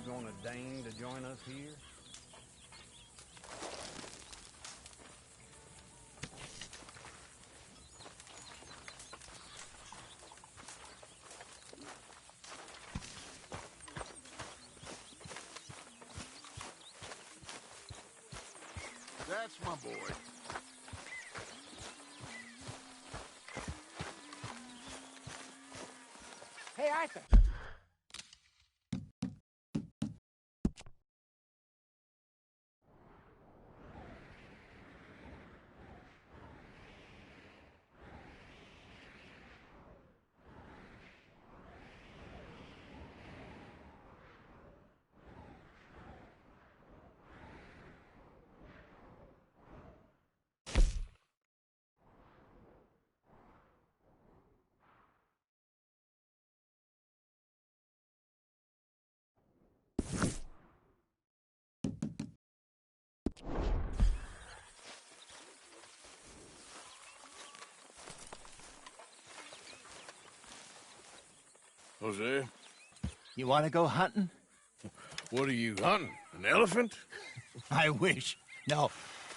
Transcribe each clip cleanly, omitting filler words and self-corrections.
You gonna deign to join us here? That's my boy. Hey, Arthur. Jose, You want to go hunting? what are you hunting? An elephant? I wish. No,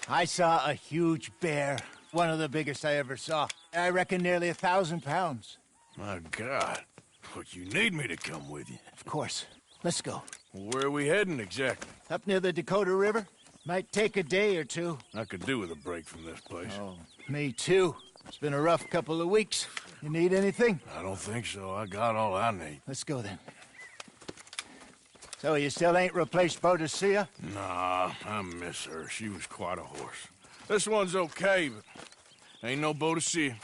I saw a huge bear. One of the biggest I ever saw. I reckon nearly 1,000 pounds. My God. But you need me to come with you. Of course. Let's go. Where are we heading exactly? Up near the Dakota River. Might take a day or two. I could do with a break from this place. Oh, me too. It's been a rough couple of weeks. You need anything? I don't think so. I got all I need. Let's go then. So you still ain't replaced Boadicea? Nah, I miss her. She was quite a horse. This one's okay, but ain't no Boadicea.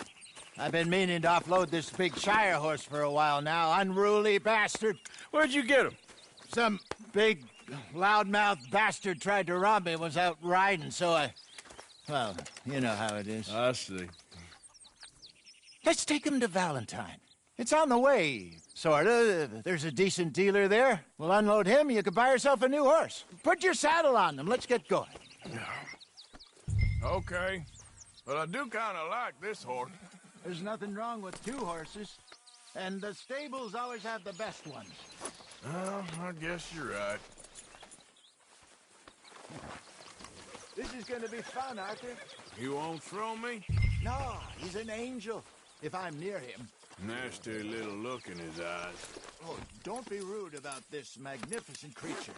I've been meaning to offload this big Shire horse for a while now. Unruly bastard. Where'd you get him? Some big, loudmouth bastard tried to rob me, was out riding, so I... Well, you know how it is. I see. Let's take him to Valentine. It's on the way, sorta. There's a decent dealer there. We'll unload him, you can buy yourself a new horse. Put your saddle on them, let's get going. Okay. But I do kind of like this horse. There's nothing wrong with two horses. And the stables always have the best ones. Well, I guess you're right. This is gonna be fun, Arthur. You won't throw me? No, he's an angel, if I'm near him. Nasty little look in his eyes. Oh, don't be rude about this magnificent creature.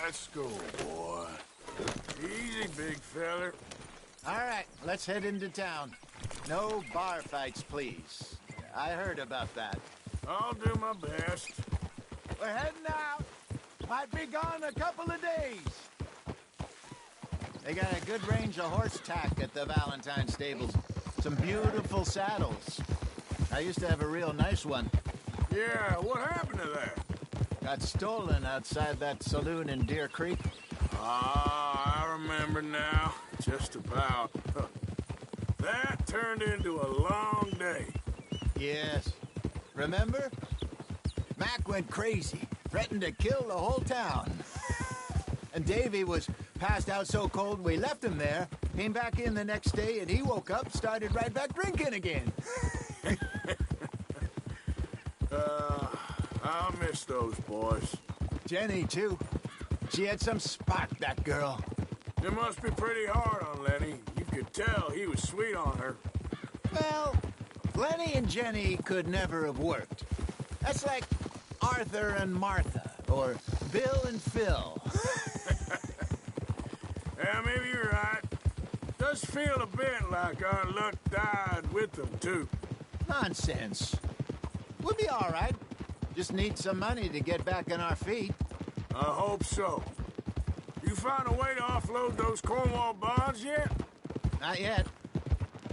Let's go, boy. Easy, big feller. All right, let's head into town. No bar fights, please. I heard about that. I'll do my best. We're heading out. Might be gone a couple of days. They got a good range of horse tack at the Valentine stables. Some beautiful saddles. I used to have a real nice one. Yeah, what happened to that? Got stolen outside that saloon in Deer Creek. Ah, I remember now. Just about. That turned into a long day. Yes. Remember? Mac went crazy, threatened to kill the whole town. And Davy was passed out so cold we left him there, came back in the next day, and he woke up, started right back drinking again. I'll miss those boys. Jenny, too. She had some spark, that girl. It must be pretty hard on Lenny. You could tell he was sweet on her. Well, Lenny and Jenny could never have worked. That's like Arthur and Martha, or Bill and Phil. Yeah, maybe you're right. Does feel a bit like our luck died with them, too. Nonsense. We'll be all right. Just need some money to get back on our feet. I hope so. You found a way to offload those Cornwall bonds yet? Not yet.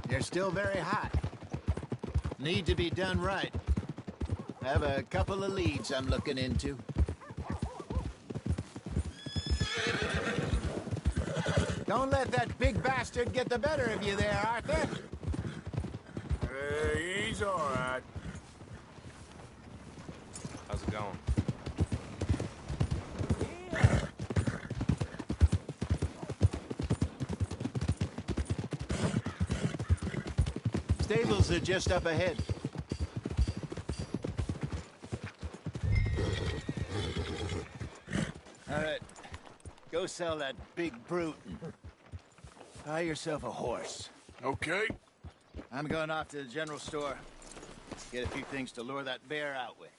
They're still very hot. Need to be done right. I have a couple of leads I'm looking into. Don't let that big bastard get the better of you there, Arthur. He's all right. How's it going? Stables are just up ahead. All right. Go sell that big brute and buy yourself a horse. Okay. I'm going off to the general store. Get a few things to lure that bear out with.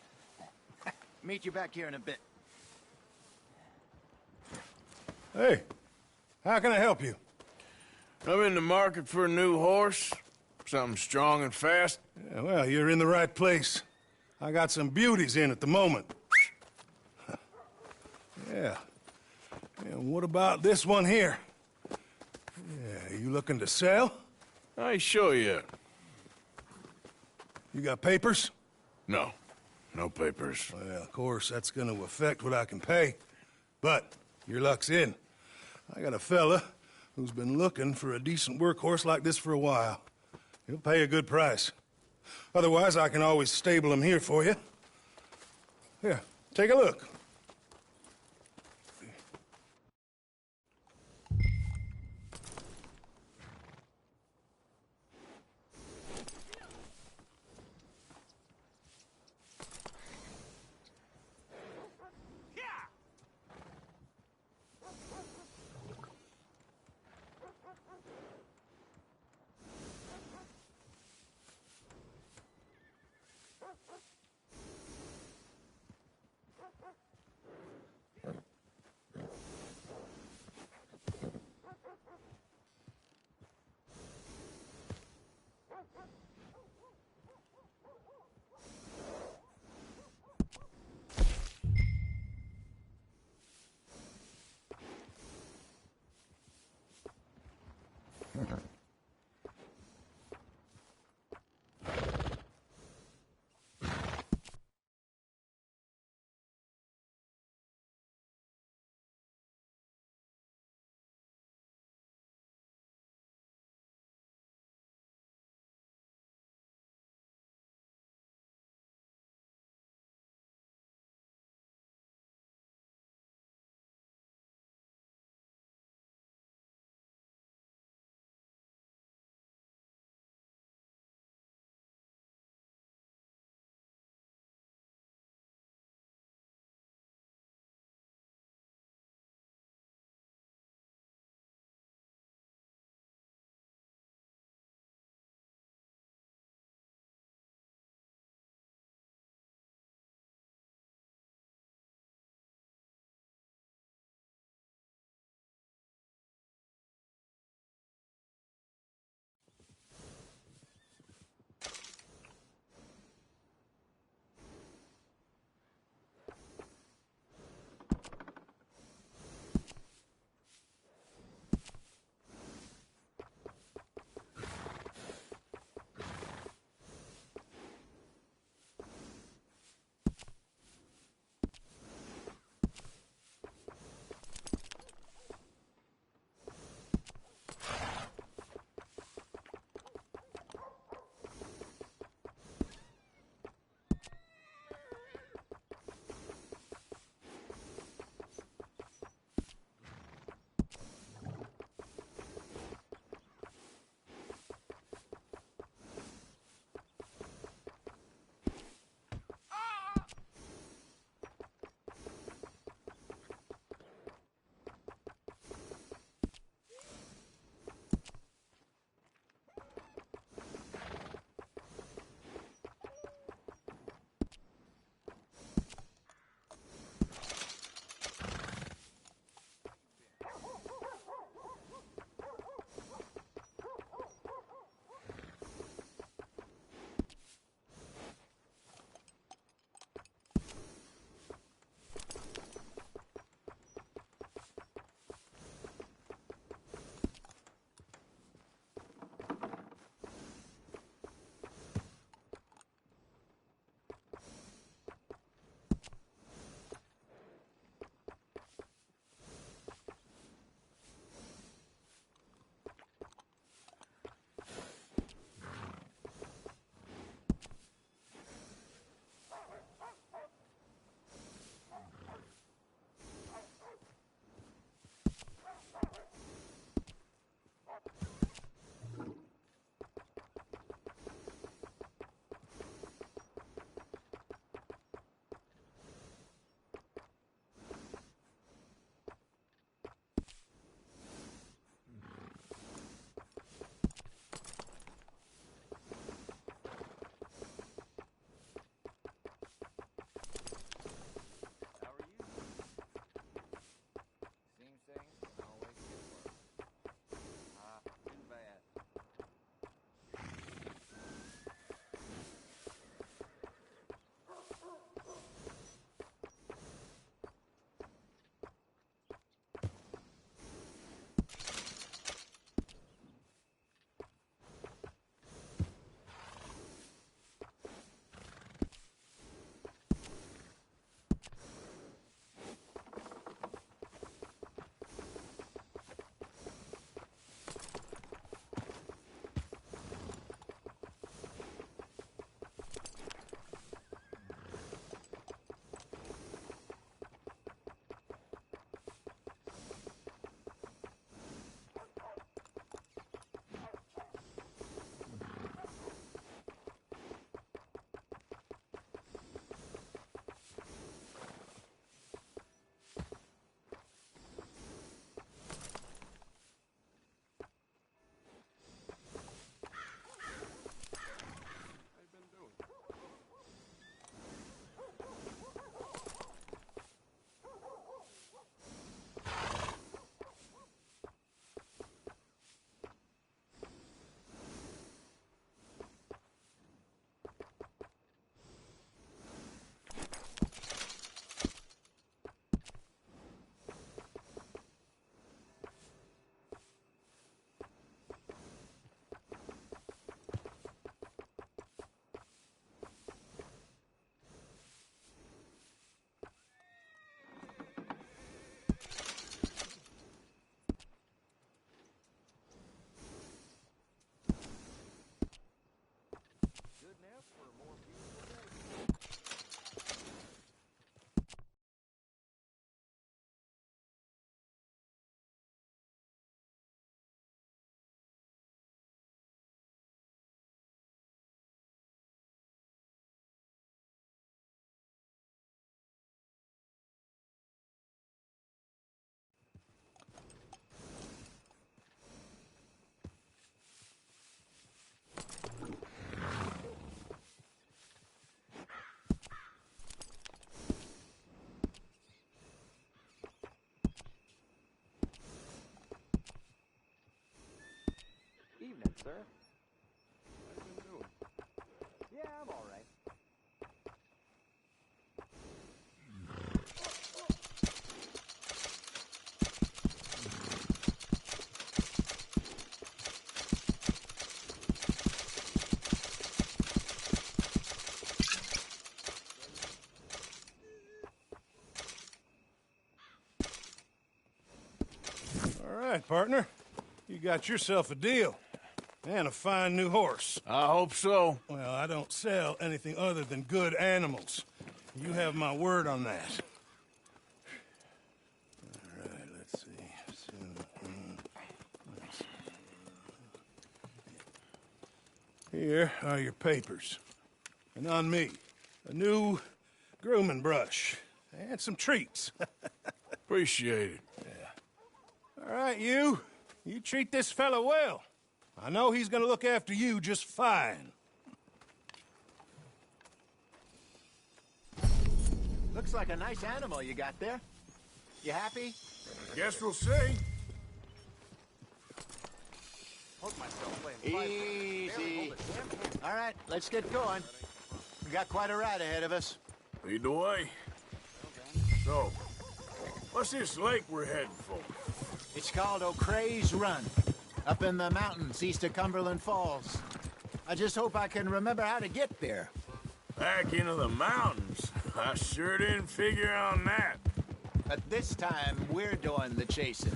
Meet you back here in a bit. Hey, how can I help you? I'm in the market for a new horse. Something strong and fast. Yeah, well, you're in the right place. I got some beauties in at the moment. Yeah. And what about this one here? Yeah, you looking to sell? I ain't sure yet. You got papers? No. No papers. Well, of course, that's gonna affect what I can pay. But your luck's in. I got a fella who's been looking for a decent workhorse like this for a while. He'll pay a good price. Otherwise, I can always stable him here for you. Here, take a look. sir. How you doing? Yeah, I'm all right. All right, partner. You got yourself a deal. And a fine new horse. I hope so. Well, I don't sell anything other than good animals. You have my word on that. All right, let's see. Here are your papers. And on me, a new grooming brush and some treats. Appreciate it. All right, you treat this fella well. I know he's gonna look after you just fine. Looks like a nice animal you got there. You happy? Guess we'll see. Hold myself playing five. Easy. All right, let's get going. We got quite a ride ahead of us. Lead the way. So, what's this lake we're heading for? It's called O'Creagh's Run, up in the mountains east of Cumberland Falls. I just hope I can remember how to get there. Back into the mountains? I sure didn't figure on that. But this time, we're doing the chasing.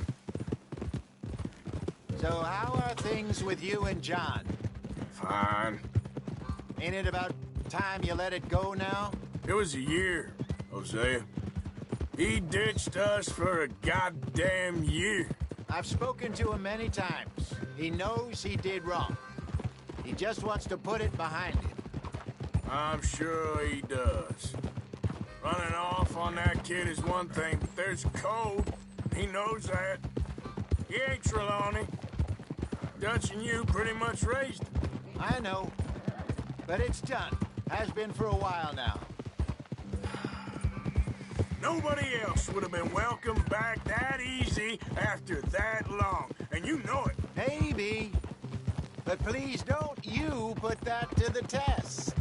So how are things with you and John? Fine. Ain't it about time you let it go now? It was a year, Hosea. He ditched us for a goddamn year. I've spoken to him many times. He knows he did wrong. He just wants to put it behind him. I'm sure he does. Running off on that kid is one thing, but there's code. He knows that. He ain't Trelawney. Dutch and you pretty much raised him. I know. But it's done. Has been for a while now. Nobody else would have been welcomed back that easy after that long. And you know it. Maybe. But please don't you put that to the test.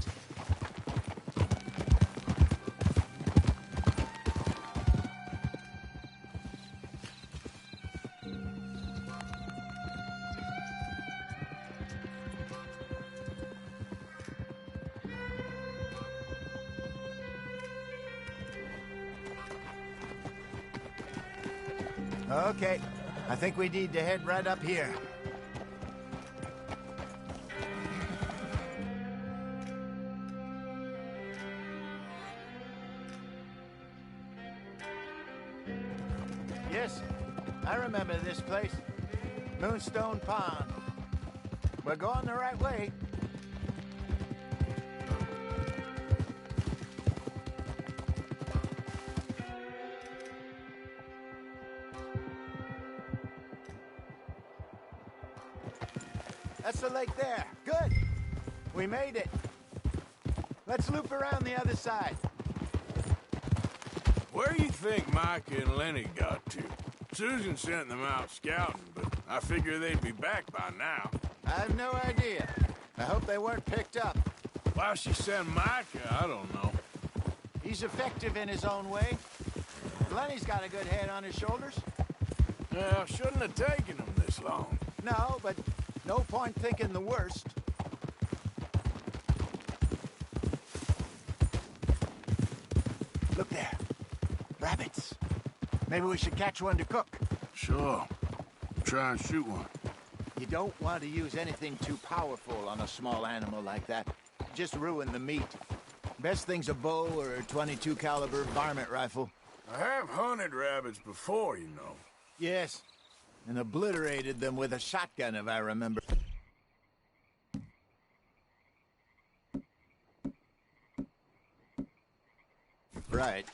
Okay, I think we need to head right up here. Yes, I remember this place. Moonstone Pond. We're going the right way. That's the lake there. Good. We made it. Let's loop around the other side. Where do you think Micah and Lenny got to? Susan sent them out scouting, but I figure they'd be back by now. I have no idea. I hope they weren't picked up. Why she sent Micah, I don't know. He's effective in his own way. Lenny's got a good head on his shoulders. Well, shouldn't have taken them this long. No, but no point thinking the worst. Look there. Rabbits. Maybe we should catch one to cook. Sure. Try and shoot one. You don't want to use anything too powerful on a small animal like that. Just ruin the meat. Best thing's a bow or a .22 caliber varmint rifle. I have hunted rabbits before, you know. Yes, and obliterated them with a shotgun, if I remember. Right.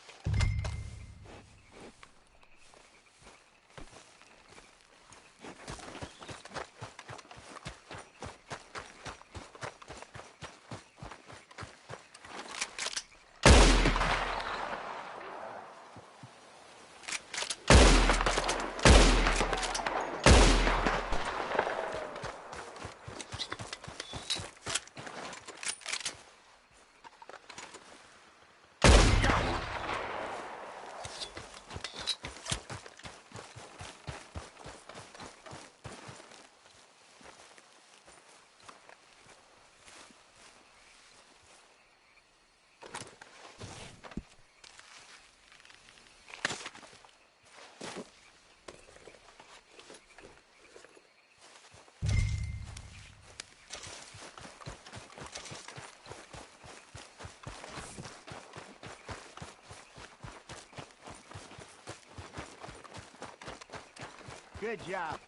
Good job.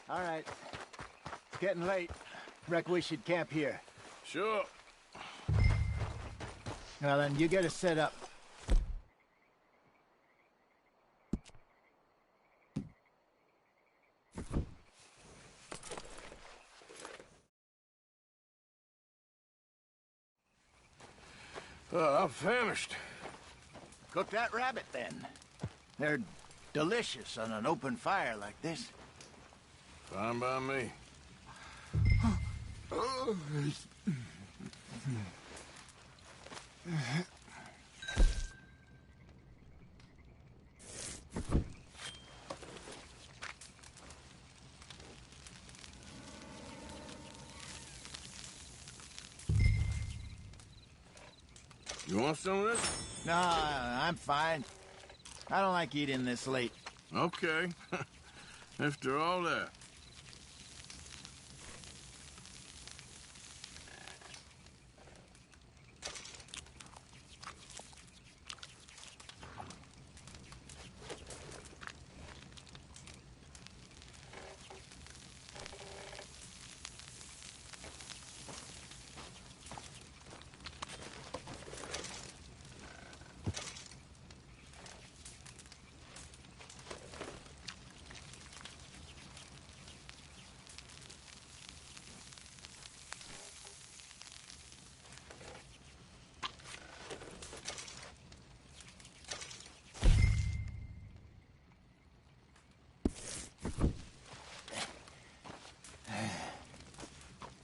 All right. It's getting late. Reckon we should camp here. Sure. Well, then, you get us set up. I'm famished. Cook that rabbit, then. They're delicious on an open fire like this. Fine by me. You want some of this? No, I'm fine. I don't like eating this late. Okay. After all that.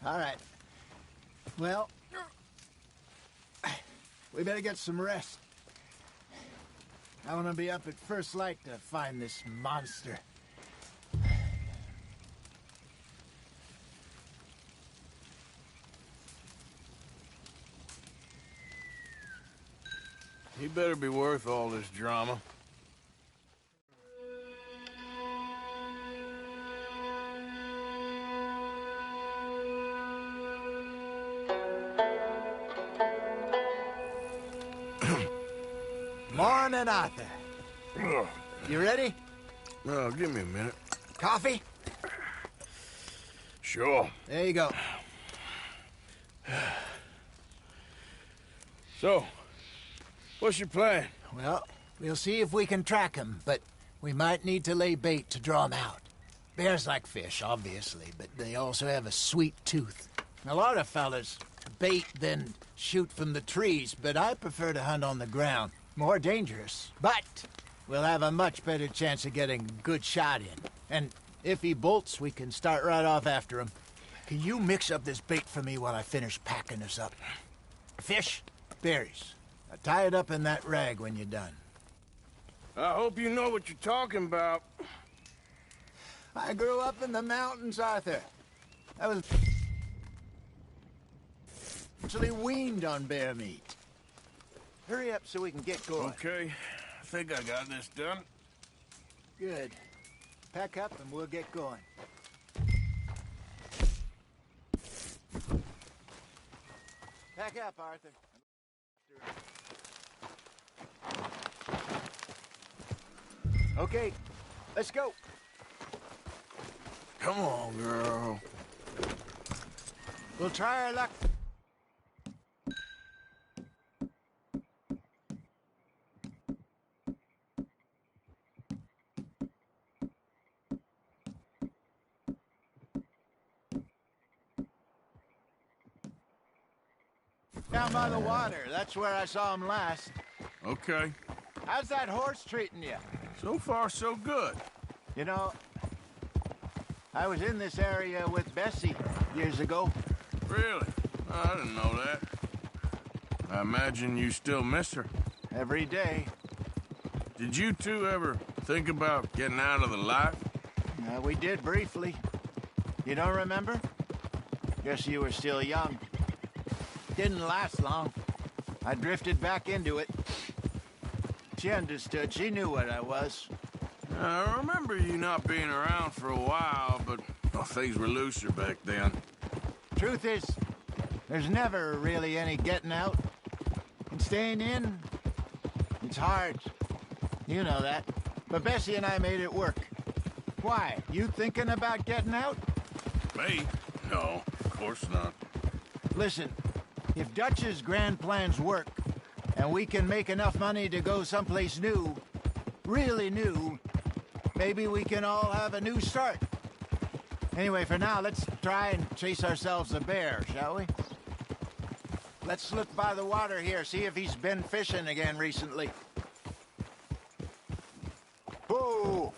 All right. Well, we better get some rest. I want to be up at first light to find this monster. He better be worth all this drama. Morning, Arthur. You ready? No, give me a minute. Coffee? Sure. There you go. So, what's your plan? Well, we'll see if we can track him, but we might need to lay bait to draw him out. Bears like fish, obviously, but they also have a sweet tooth. A lot of fellas bait, then shoot from the trees, but I prefer to hunt on the ground. More dangerous, but we'll have a much better chance of getting a good shot in. And if he bolts, we can start right off after him. Can you mix up this bait for me while I finish packing this up? Fish, berries. Now tie it up in that rag when you're done. I hope you know what you're talking about. I grew up in the mountains, Arthur. I was actually weaned on bear meat. Hurry up so we can get going. Okay, I think I got this done. Good. Pack up and we'll get going. Pack up, Arthur. Okay, let's go. Come on, girl. We'll try our luck. Down by the water. That's where I saw him last. Okay. How's that horse treating you? So far, so good. You know, I was in this area with Bessie years ago. Really? I didn't know that. I imagine you still miss her. Every day. Did you two ever think about getting out of the life? We did briefly. You don't remember? Guess you were still young. Didn't last long. I drifted back into it. She understood. She knew what I was. I remember you not being around for a while, but things were looser back then. Truth is, there's never really any getting out. And staying in, it's hard. You know that. But Bessie and I made it work. Why? You thinking about getting out? Me? No, of course not. Listen, if Dutch's grand plans work, and we can make enough money to go someplace new, really new, maybe we can all have a new start. Anyway, for now, let's try and chase ourselves a bear, shall we? Let's slip by the water here, see if he's been fishing again recently. Whoa!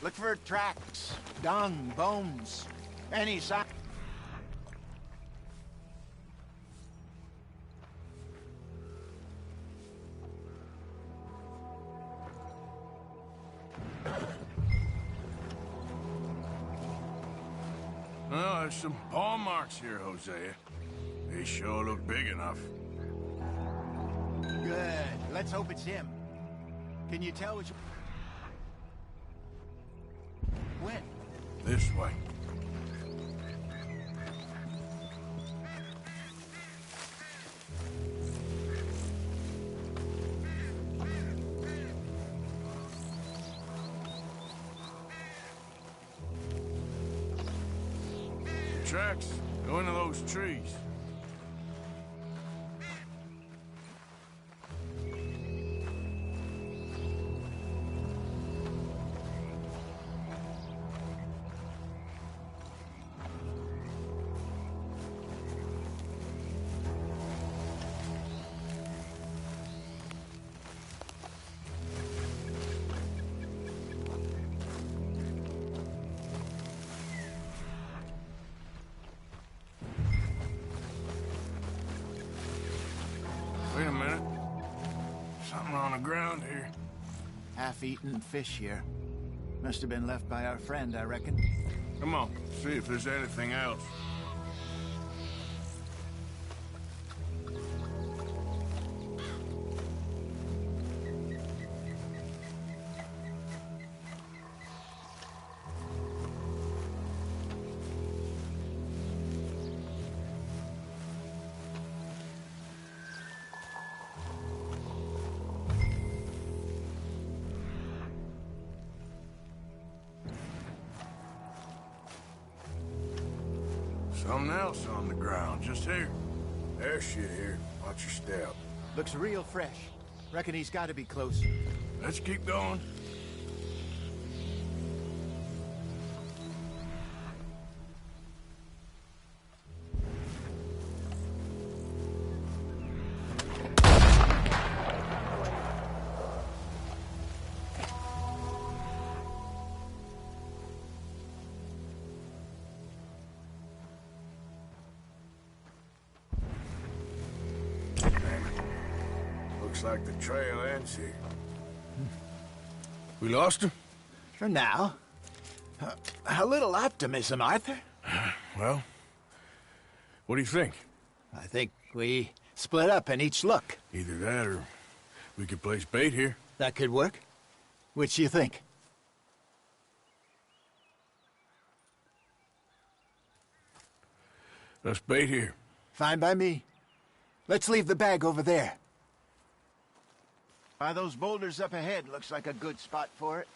Look for tracks, dung, bones, any sign. Well, there's some paw marks here, Hosea. They sure look big enough. Good. Let's hope it's him. Can you tell which... When? This way. Tracks go into those trees. Wait a minute. Something on the ground here. Half-eaten fish here. Must have been left by our friend, I reckon. Come on, see if there's anything else. Something else on the ground, just here. There's shit here. Watch your step. Looks real fresh. Reckon he's got to be close. Let's keep going. Looks like the trail ends here. We lost him? For now. A little optimism, Arthur. Well, what do you think? I think we split up and each look. Either that or we could place bait here. That could work. Which do you think? Let's bait here. Fine by me. Let's leave the bag over there. By those boulders up ahead, looks like a good spot for it.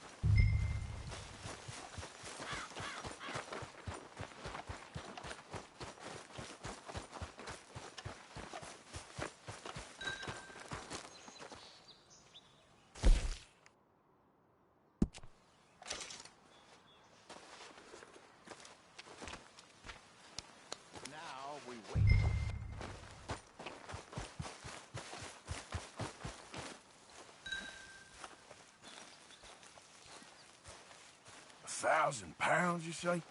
Now we wait. £1,000, you say?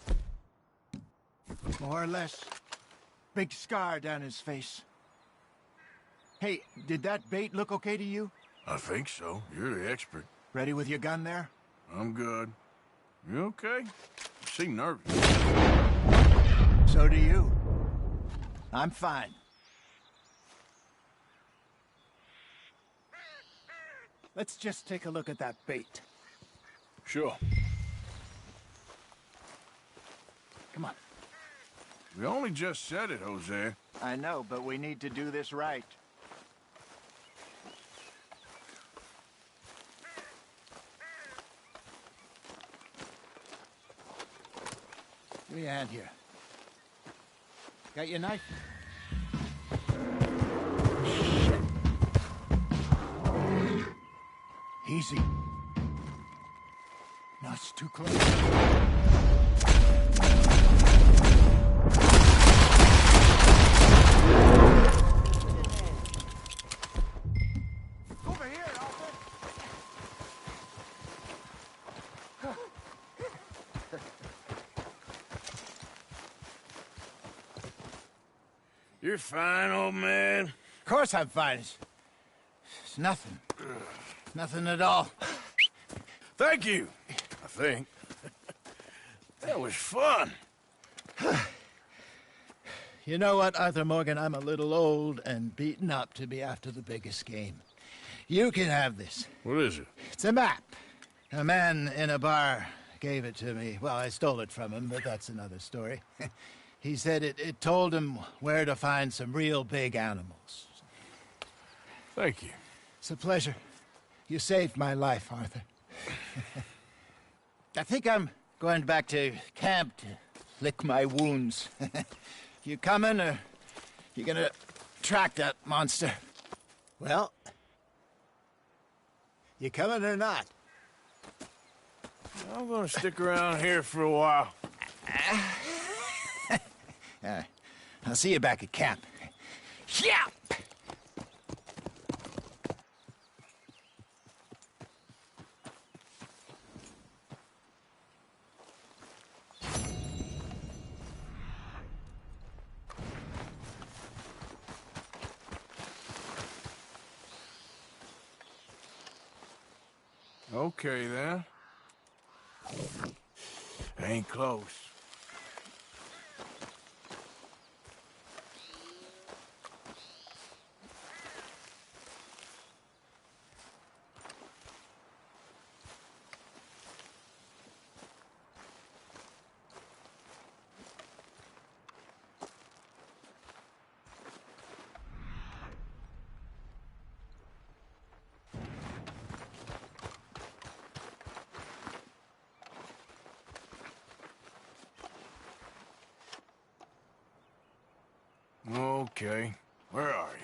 More or less. Big scar down his face. Hey, did that bait look okay to you? I think so. You're the expert. Ready with your gun there? I'm good. You okay? You seem nervous. So do you. I'm fine. Let's just take a look at that bait. Sure. Come on. We only just said it, Hosea. I know, but we need to do this right. Give me a hand here. Got your knife? Shit. Easy. No, it's too close. Over here, Alfred. You're fine, old man. Of course I'm fine. It's nothing. Nothing at all. Thank you, I think. That was fun. You know what, Arthur Morgan? I'm a little old and beaten up to be after the biggest game. You can have this. What is it? It's a map. A man in a bar gave it to me. Well, I stole it from him, but that's another story. He said it told him where to find some real big animals. Thank you. It's a pleasure. You saved my life, Arthur. I think I'm going back to camp to lick my wounds. You coming, or you gonna track that monster? Well, you coming or not? I'm gonna stick around here for a while. I'll see you back at camp. Yeah! Okay, then. Ain't close. Okay, where are you?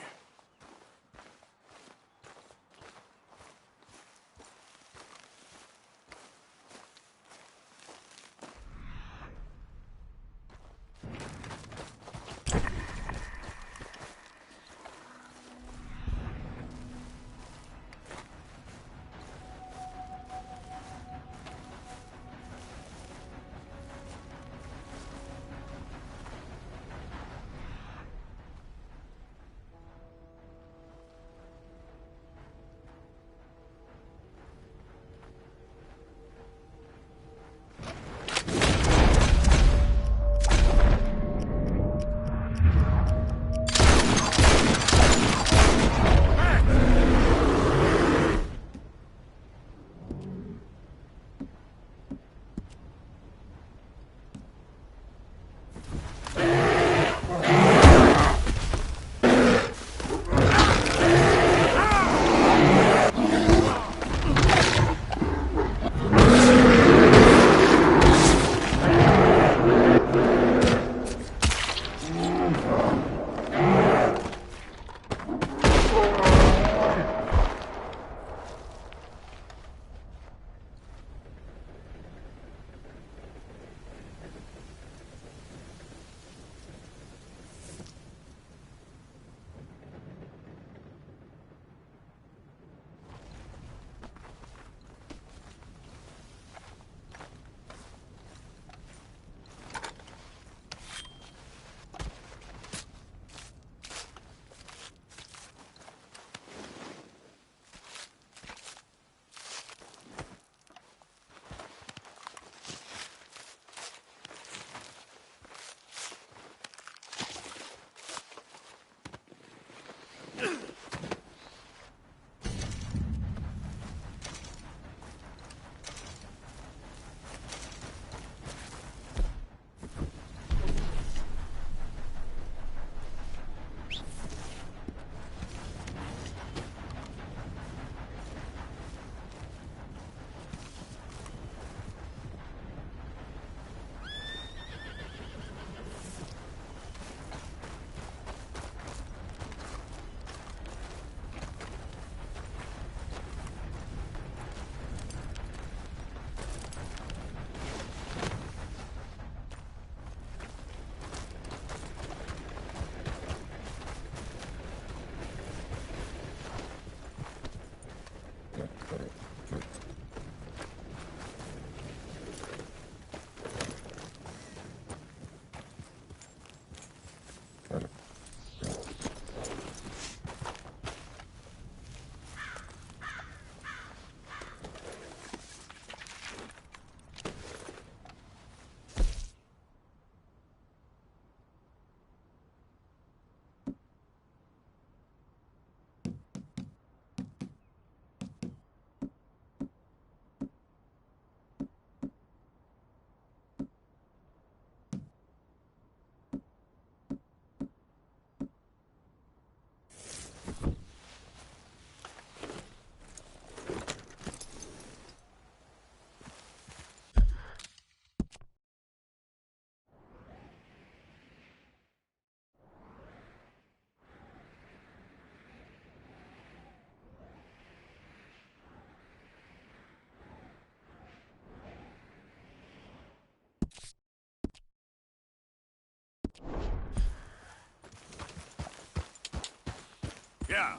Yeah.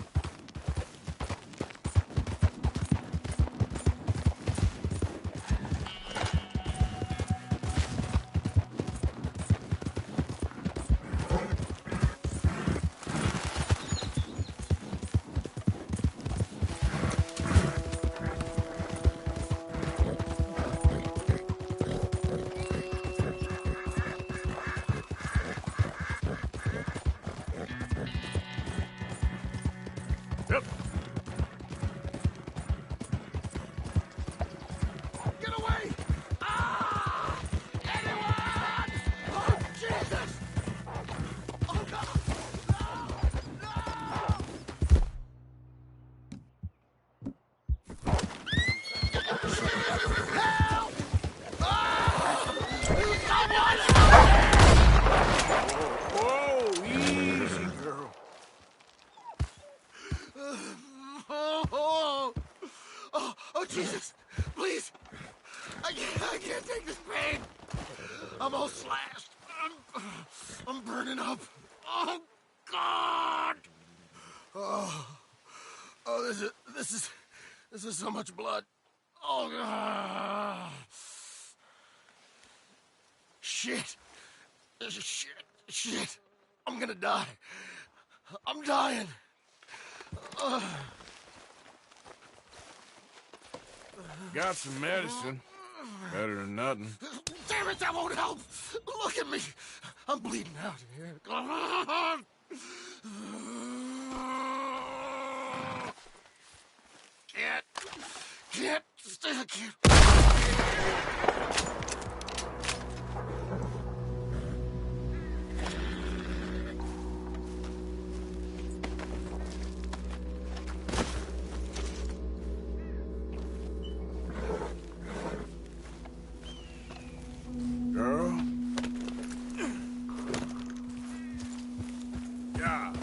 Yep. Get away! Ah! Anyone! Oh, Jesus! Oh, God! No! No! Help! Whoa, easy, girl. Oh, Jesus! Please! I can't take this pain! I'm all slashed. I'm burning up. Oh, God! Oh, this is so much blood. Oh, God! Shit! Shit! I'm gonna die. I'm dying. Got some medicine. Better than nothing. Damn it, that won't help. Look at me. I'm bleeding out here. God. Can't. Girl? Yeah.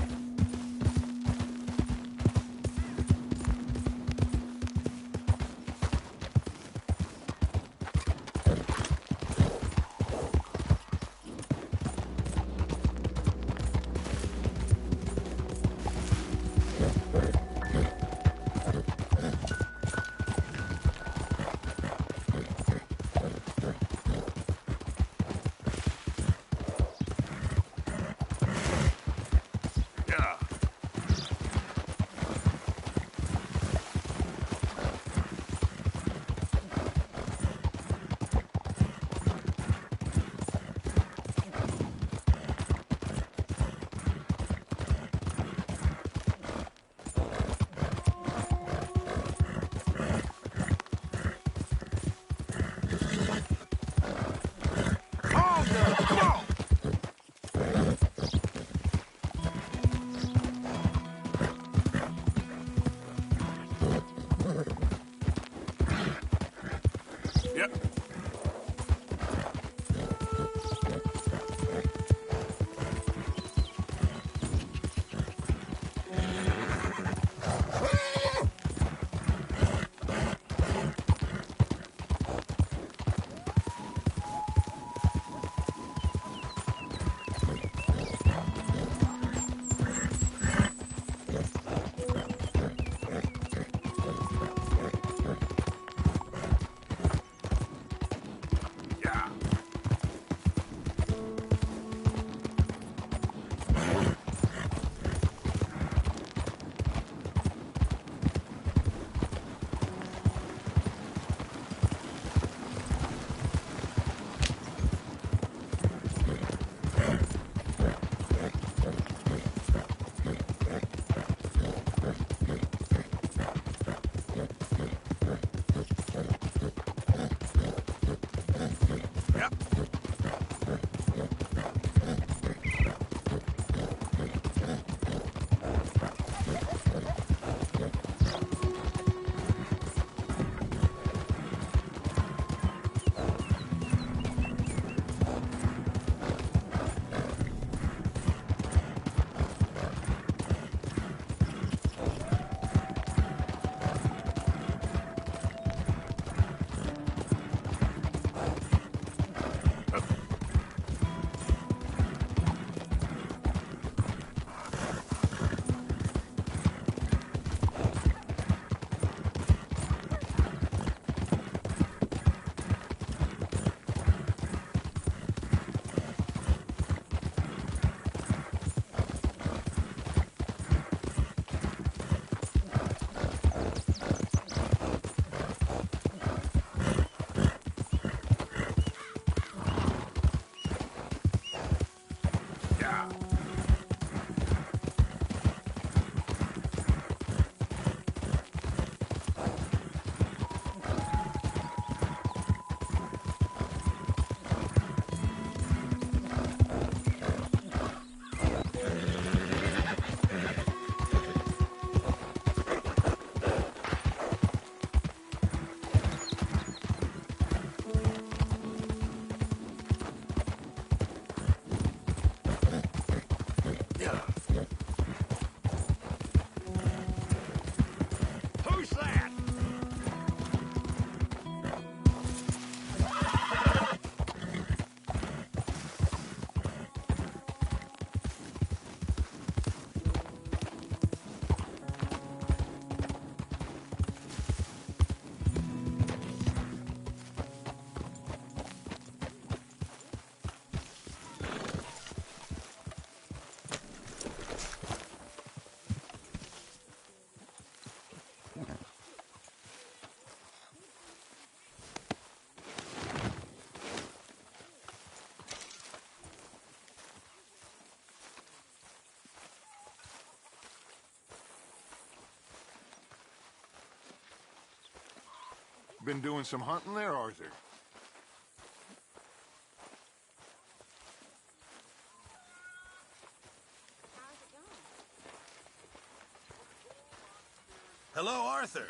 Who's that? Been doing some hunting there, Arthur? Hello, Arthur.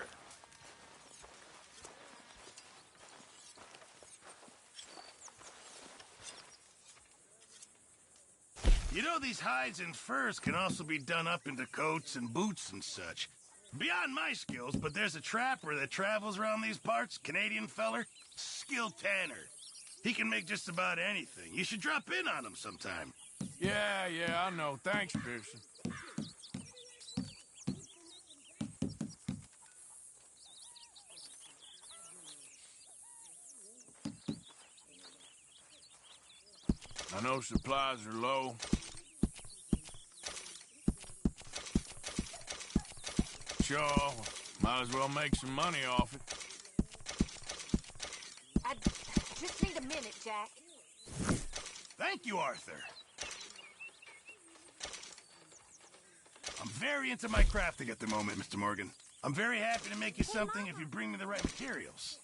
You know, these hides and furs can also be done up into coats and boots and such. Beyond my skills, but there's a trapper that travels around these parts, Canadian feller, skilled tanner. He can make just about anything. You should drop in on him sometime. Yeah, I know. Thanks, Pearson. I know supplies are low. Sure, might as well make some money off it. I just need a minute, Jack. Thank you, Arthur. I'm very into my crafting at the moment, Mr. Morgan. I'm very happy to make you something if you bring me the right materials.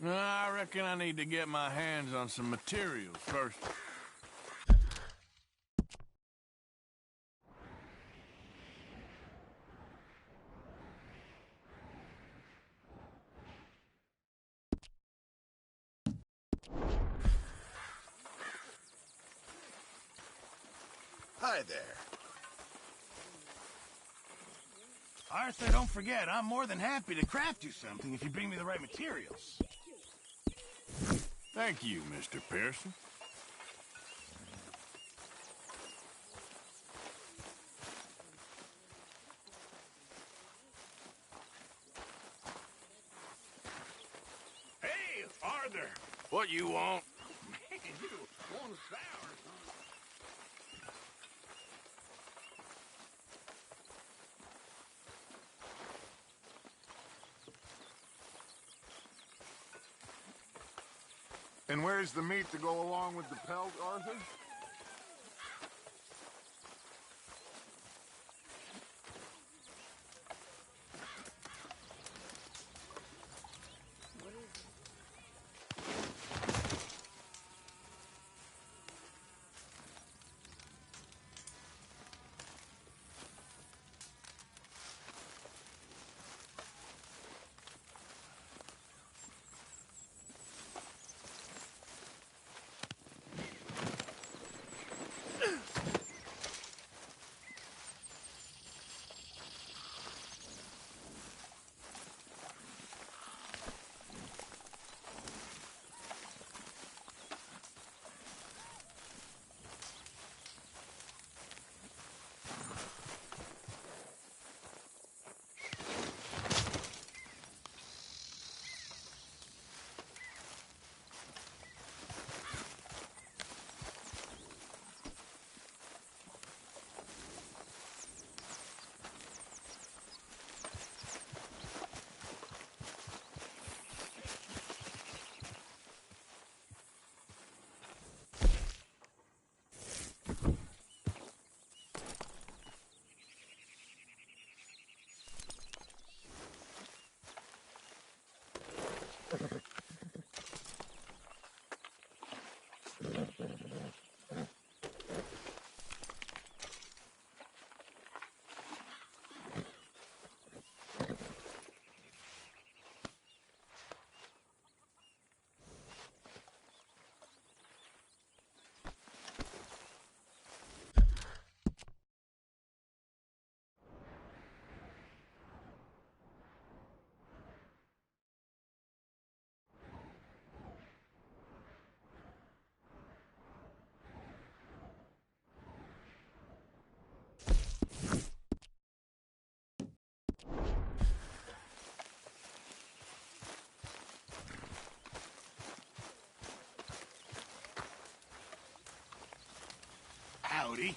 I reckon I need to get my hands on some materials first. Hi there. Arthur, don't forget, I'm more than happy to craft you something if you bring me the right materials. Thank you, Mr. Pearson. Hey, Arthur! What you want? Man, you want a sour, huh? And where's the meat to go along with the pelt, Arthur? Howdy.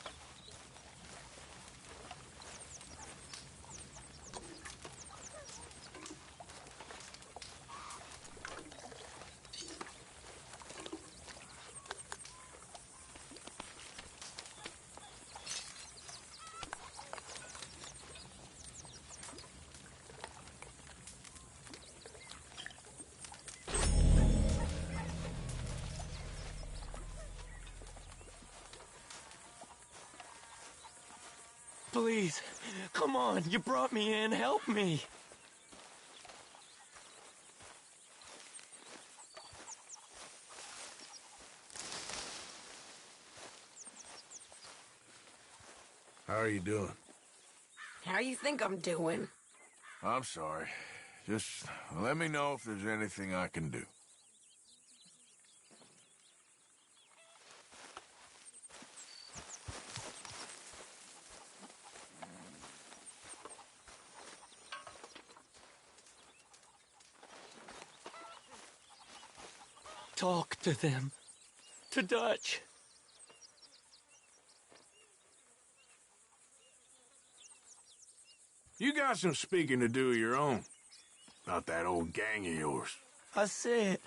Please, come on, you brought me in, help me. How are you doing? How you think I'm doing? I'm sorry. Just let me know if there's anything I can do. Talk to them. To Dutch. You got some speaking to do of your own. Not that old gang of yours. I said,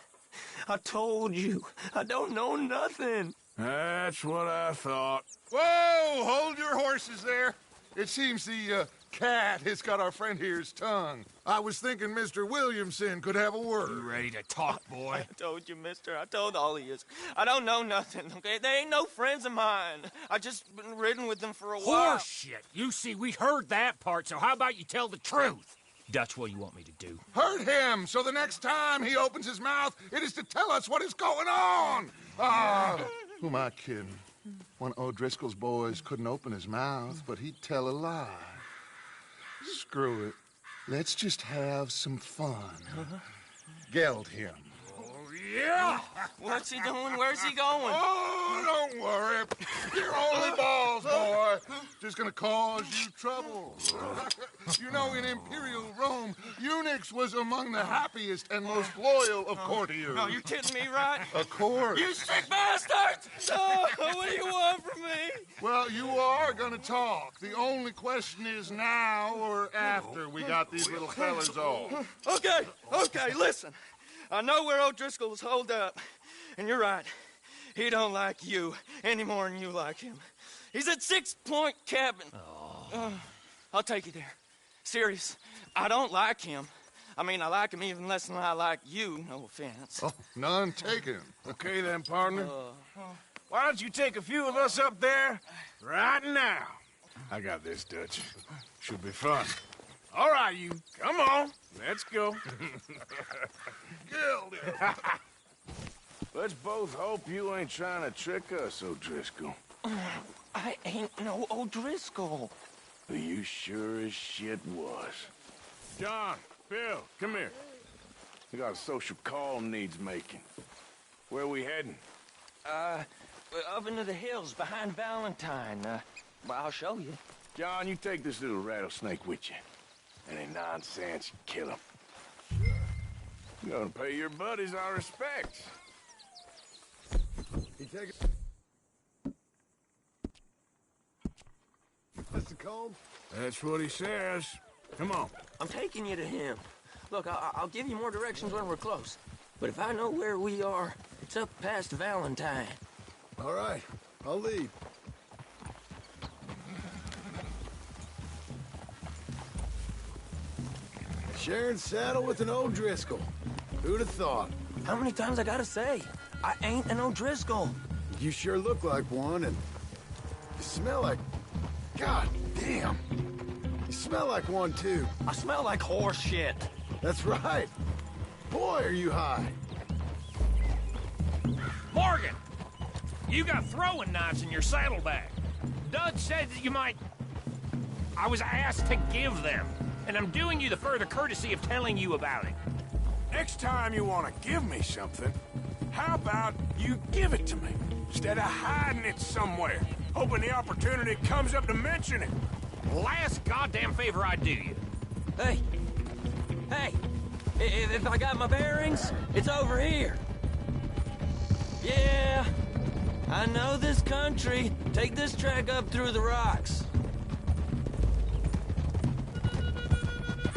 I told you, I don't know nothing. That's what I thought. Whoa! Hold your horses there. It seems the cat has got our friend here's tongue. I was thinking Mr. Williamson could have a word. You ready to talk, boy? I told you, mister. I told all of you. I don't know nothing, okay? They ain't no friends of mine. I just been riding with them for a while. Horseshit! You see, we heard that part, so how about you tell the truth? Dutch, what do you want me to do? Hurt him, so the next time he opens his mouth, it is to tell us what is going on. Ah, who am I kidding? One of O'Driscoll's boys couldn't open his mouth, but he'd tell a lie. Screw it. Let's just have some fun. Geld him. Yeah! What's he doing? Where's he going? Oh, don't worry. You're only balls, boy. Just gonna cause you trouble. You know, in Imperial Rome, eunuchs was among the happiest and most loyal of courtiers. No, you kidding me, right? Of course. You sick bastard! Oh, what do you want from me? Well, you are gonna talk. The only question is now or after we got these little fellas off. Okay, listen. I know where O'Driscoll's holed up, and you're right. He don't like you any more than you like him. He's at 6 Point Cabin. I'll take you there. Serious, I don't like him. I mean, I like him even less than I like you, no offense. Oh, none taken. Okay then, partner. Why don't you take a few of us up there right now? I got this, Dutch. Should be fun. All right, you. Come on. Let's go. Let's both hope you ain't trying to trick us, O'Driscoll. I ain't no O'Driscoll. You sure as shit was. John, Bill, come here. We got a social call needs making. Where we heading? Up into the hills behind Valentine. Well, I'll show you. John, you take this little rattlesnake with you. Any nonsense, you kill him. You're gonna pay your buddies our respects. You take it. Mr. Combs? That's what he says. Come on. I'm taking you to him. Look, I'll give you more directions when we're close. But if I know where we are, it's up past Valentine. All right, I'll lead. Sharing saddle with an O'Driscoll. Who'd have thought? How many times I gotta say? I ain't an O'Driscoll. You sure look like one, and you smell like... God damn. You smell like one, too. I smell like horse shit. That's right. Boy, are you high. Morgan! You got throwing knives in your saddlebag. Dutch said that you might... I was asked to give them, and I'm doing you the further courtesy of telling you about it. Next time you want to give me something, how about you give it to me, instead of hiding it somewhere, hoping the opportunity comes up to mention it? Last goddamn favor I do you. Hey! Hey! If I got my bearings, it's over here. Yeah, I know this country. Take this track up through the rocks.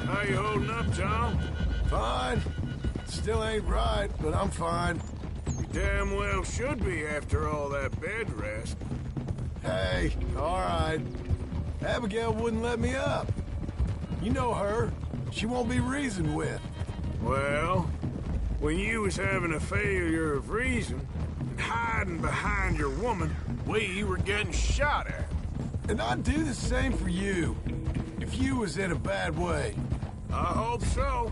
How you holding up, Tom? Fine. Still ain't right, but I'm fine. You damn well should be after all that bed rest. Hey, all right. Abigail wouldn't let me up. You know her. She won't be reasoned with. Well, when you was having a failure of reason and hiding behind your woman, we were getting shot at. And I'd do the same for you, if you was in a bad way. I hope so.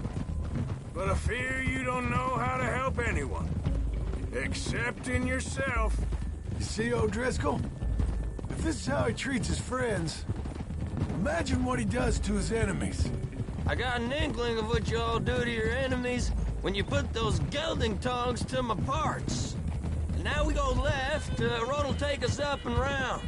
But I fear you don't know how to help anyone. Except in yourself. You see, O'Driscoll? If this is how he treats his friends, imagine what he does to his enemies. I got an inkling of what you all do to your enemies when you put those gelding tongs to my parts. And now we go left, road will take us up and round.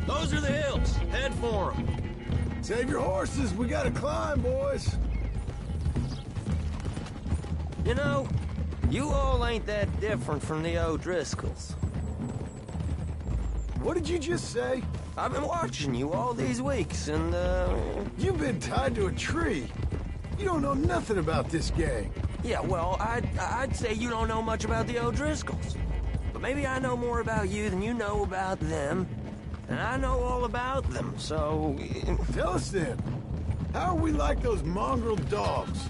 Those are the hills. Head for them. Save your horses. We gotta climb, boys. You know, you all ain't that different from the O'Driscolls. What did you just say? I've been watching you all these weeks, and, You've been tied to a tree. You don't know nothing about this gang. yeah, well, I'd say you don't know much about the O'Driscolls. But maybe I know more about you than you know about them. And I know all about them, so... Tell us then. How are we like those mongrel dogs?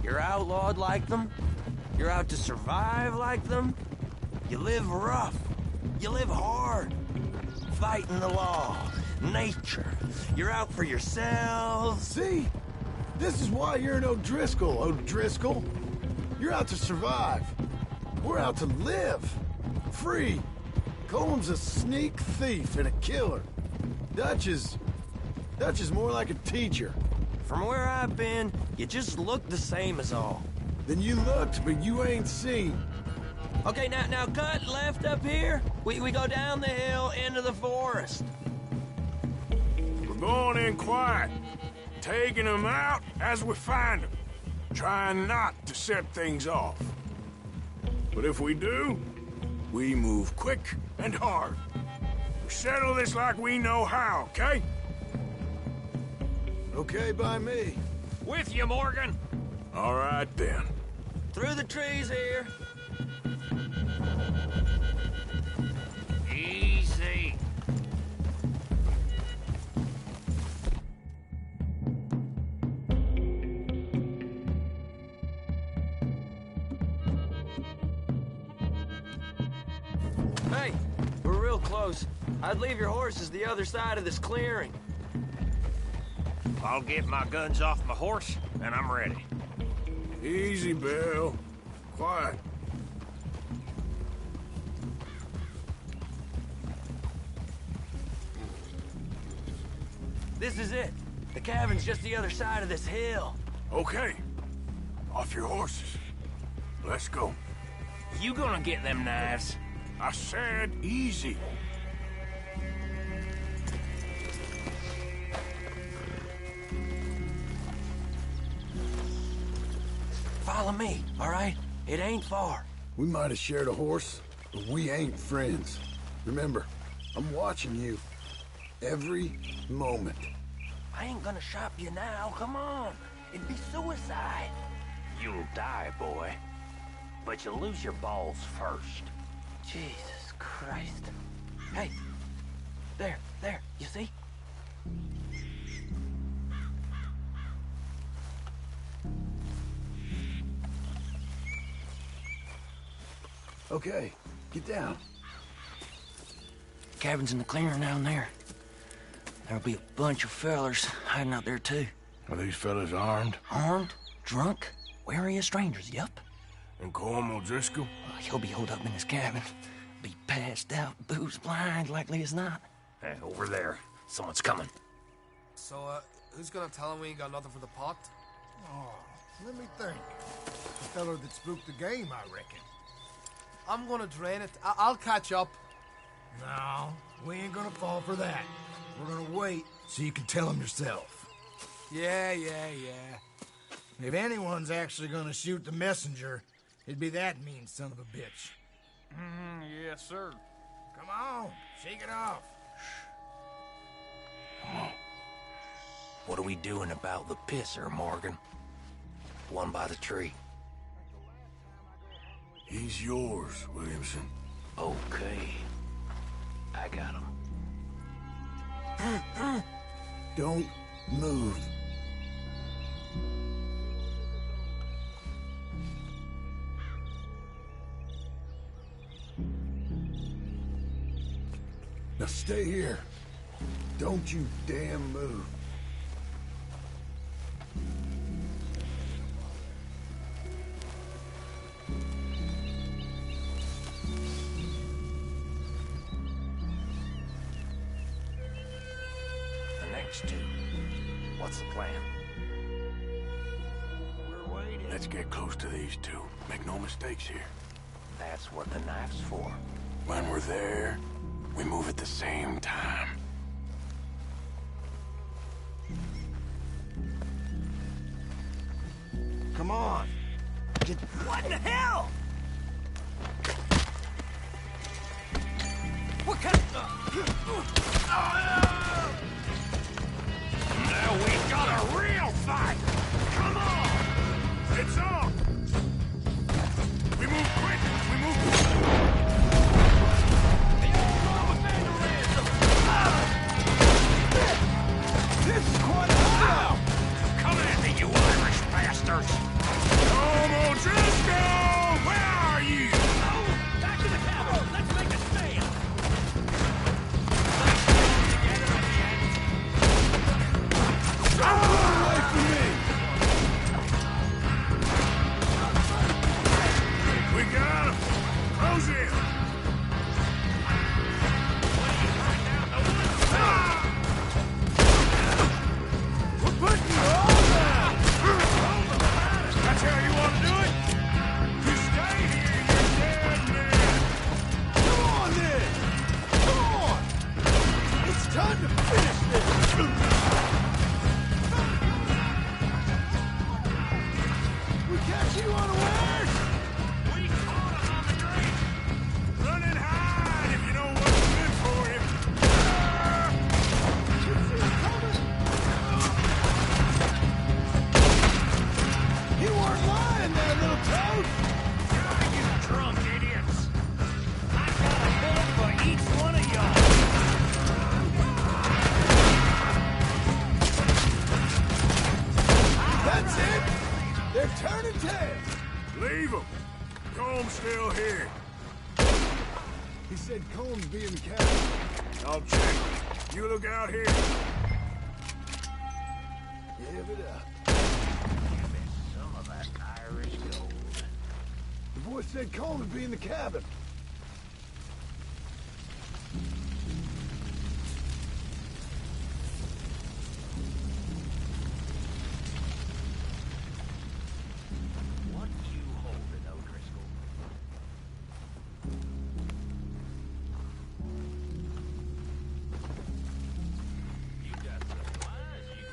You're outlawed like them? You're out to survive like them? You live rough. You live hard. Fighting the law. Nature. You're out for yourselves. See? This is why you're an O'Driscoll, O'Driscoll. You're out to survive. We're out to live. Free. Coleman's a sneak thief and a killer. Dutch is more like a teacher. From where I've been, you just look the same as all. Then you looked, but you ain't seen. Okay, now cut left up here. We go down the hill into the forest. We're going in quiet, taking them out as we find them, trying not to set things off. But if we do, we move quick and hard. We settle this like we know how, okay? Okay by me. With you, Morgan. All right, then. Through the trees here. Easy. Hey, we're real close. I'd leave your horses the other side of this clearing. I'll get my guns off my horse, and I'm ready. Easy, Bill. Quiet. This is it. The cabin's just the other side of this hill. Okay. Off your horses. Let's go. You gonna get them knives? I said easy. Follow me, all right? It ain't far. We might have shared a horse, but we ain't friends. Remember, I'm watching you. Every moment. I ain't gonna shop you now, come on. It'd be suicide. You'll die, boy. But you'll lose your balls first. Jesus Christ. Hey, there, you see? Okay, get down. Cabin's in the clearing down there. There'll be a bunch of fellers hiding out there, too. Are these fellas armed? Armed, drunk, wary of strangers, yup. And Colm O'Driscoll? He'll be holed up in his cabin. Be passed out, booze blind, likely as not. Hey, over there. Someone's coming. So, who's gonna tell him we ain't got nothing for the pot? Oh, let me think. The fellow that spooked the game, I reckon. I'm gonna drain it. I'll catch up. No, we ain't gonna fall for that. We're gonna wait so you can tell him yourself. Yeah. If anyone's actually gonna shoot the messenger, it'd be that mean son of a bitch. Yes, sir. Come on, shake it off. What are we doing about the pisser, Morgan? One by the tree. He's yours, Williamson. Okay. I got him. Don't move. Now stay here. Don't you damn move. The next two. What's the plan? We're waiting. Let's get close to these two. Make no mistakes here. That's what the knife's for. When we're there, we move at the same time. Come on. What the hell? What kind of... Now we got a real fight! Come on! It's on! We move quick! We move... This is quite a hideout! Come at me, you Irish bastards! Tom O'Driscoll! Where are you? Back to the cabin! Let's make a stand! Away from me! We got him! Close in! We're putting you all down! That's how you want to do it? You stay here, you're dead man! Come on, then! Come on! It's time to finish this! We catch you unawares! We caught him on the green! Run and hide if you know what's good for you! You see him coming? You weren't lying there, little toad! You drunk idiots! I got a bullet for each one of y'all! That's it! They're turning tails! Leave him! Comb's still here. He said Combs be in the cabin. I'll check. You look out here. Give it up. Some of that Irish gold. The boy said Combs be in the cabin. What you holding, O'Driscoll? You got supplies, you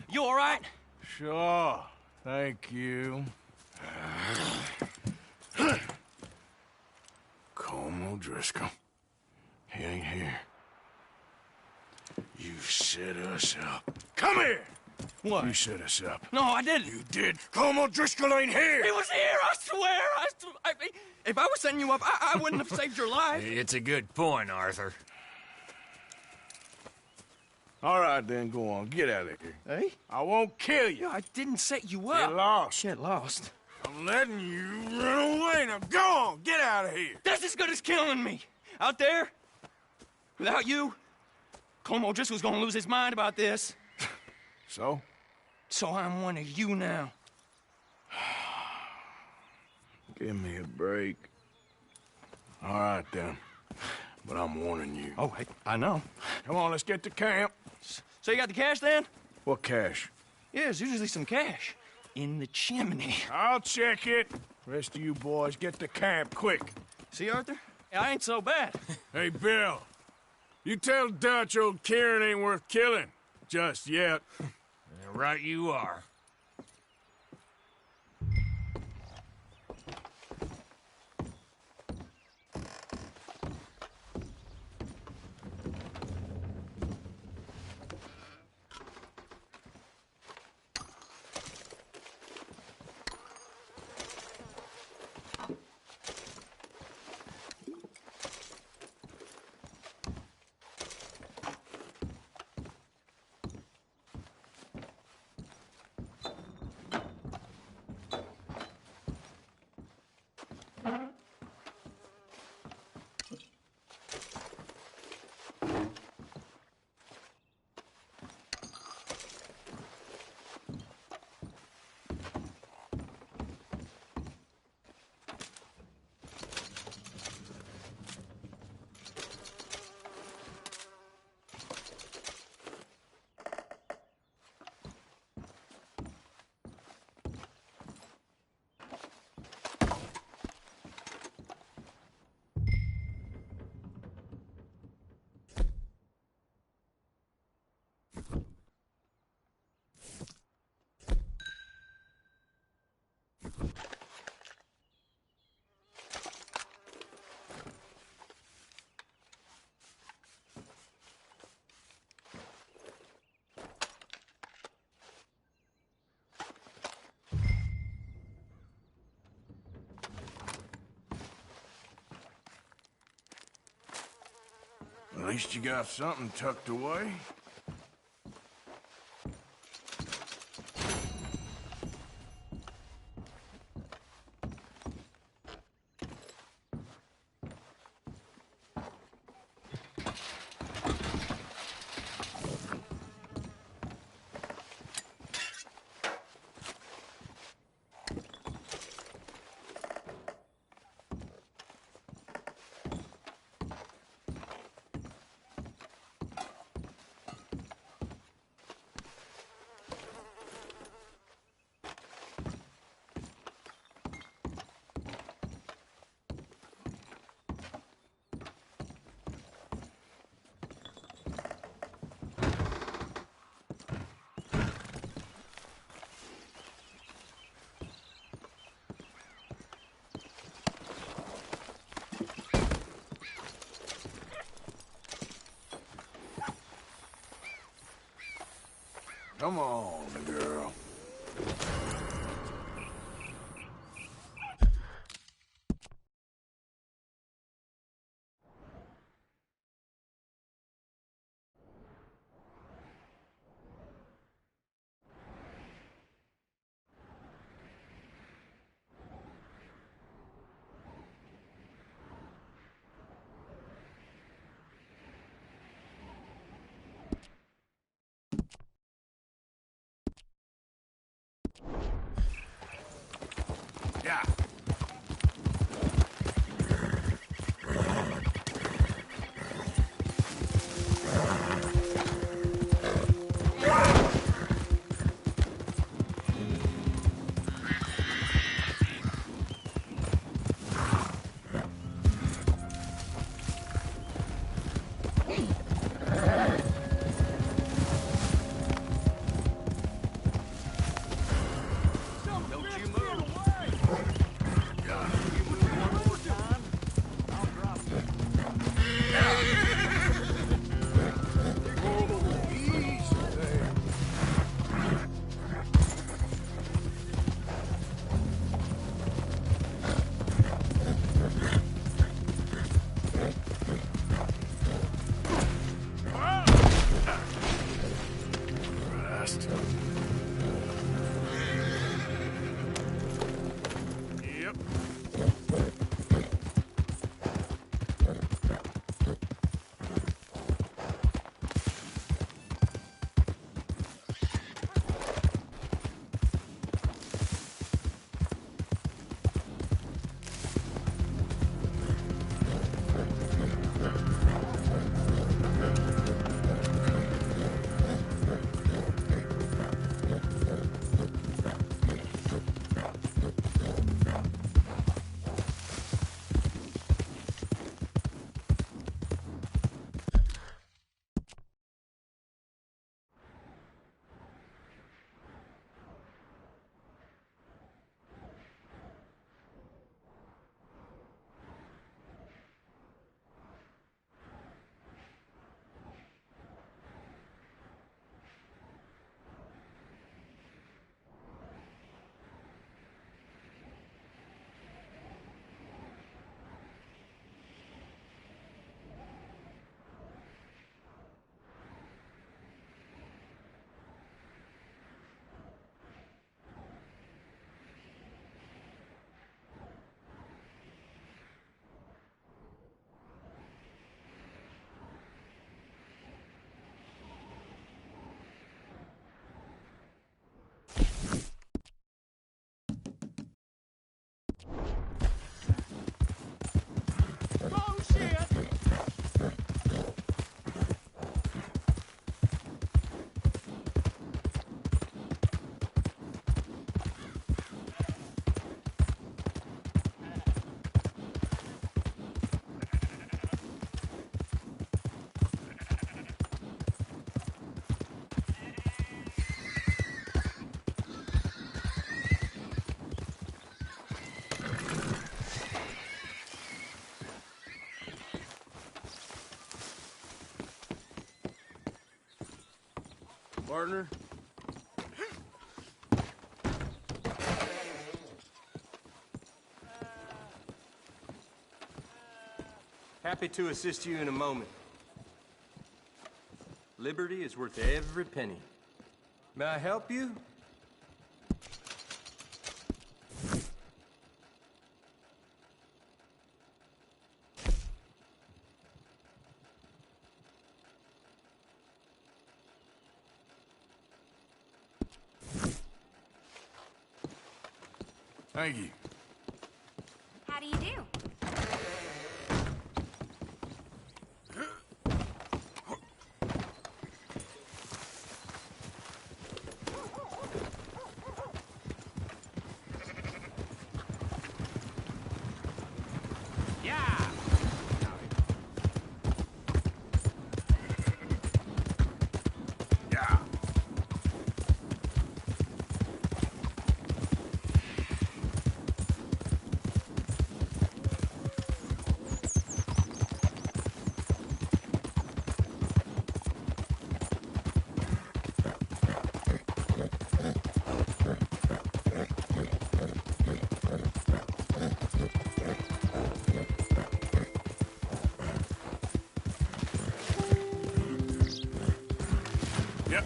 You all right? Sure. Thank you. Colm O'Driscoll. He ain't here. You set us up. Come here! What? You set us up. No, I didn't. You did. Colm O'Driscoll ain't here! He was here, I swear! If I was setting you up, I wouldn't have saved your life. It's a good point, Arthur. All right, then, go on. Get out of here. Hey? I won't kill you. I didn't set you up. Get lost. Get lost. I'm letting you run away. Now go on. Get out of here. That's as good as killing me. Out there, without you, Colm O'Driscoll's gonna lose his mind about this. So? So I'm one of you now. Give me a break. All right, then. But I'm warning you. Oh, hey, I know. Come on, let's get to camp. So you got the cash, then? What cash? Yeah, there's usually some cash. In the chimney. I'll check it. Rest of you boys, get to camp, quick. See, Arthur? I ain't so bad. Hey, Bill. You tell Dutch old Kieran ain't worth killing. Just yet. Right you are. At least you got something tucked away. Come on, girl. partner. Happy to assist you in a moment. Liberty is worth every penny. May I help you? Thank you. How do you do? Yeah! Yeah. Yep.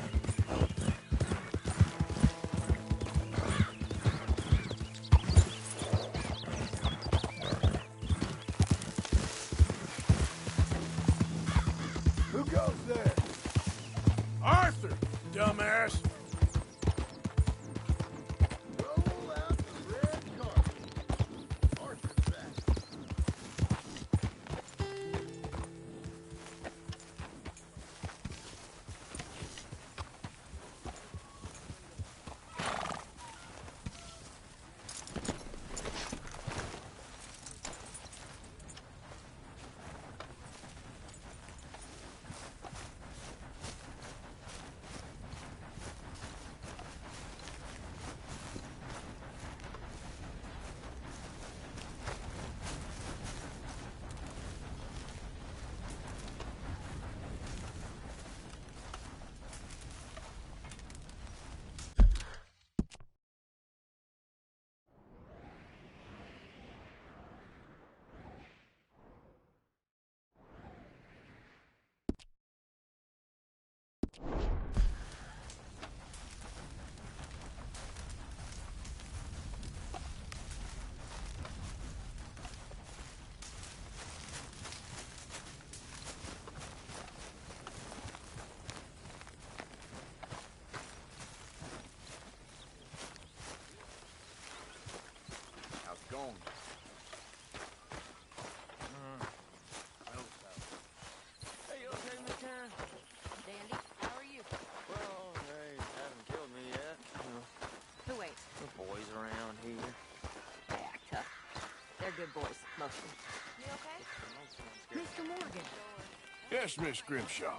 Who goes there? Arthur, dumbass. Roll out the red carpet. Arthur's back. How's it going? Hey, you okay, Miss Karen? Dandy, how are you? Well, they haven't killed me yet. Who ain't? The boys around here. Yeah, tough. They're good boys, most of them. You okay? Mr. Morgan, Yes, Miss Grimshaw.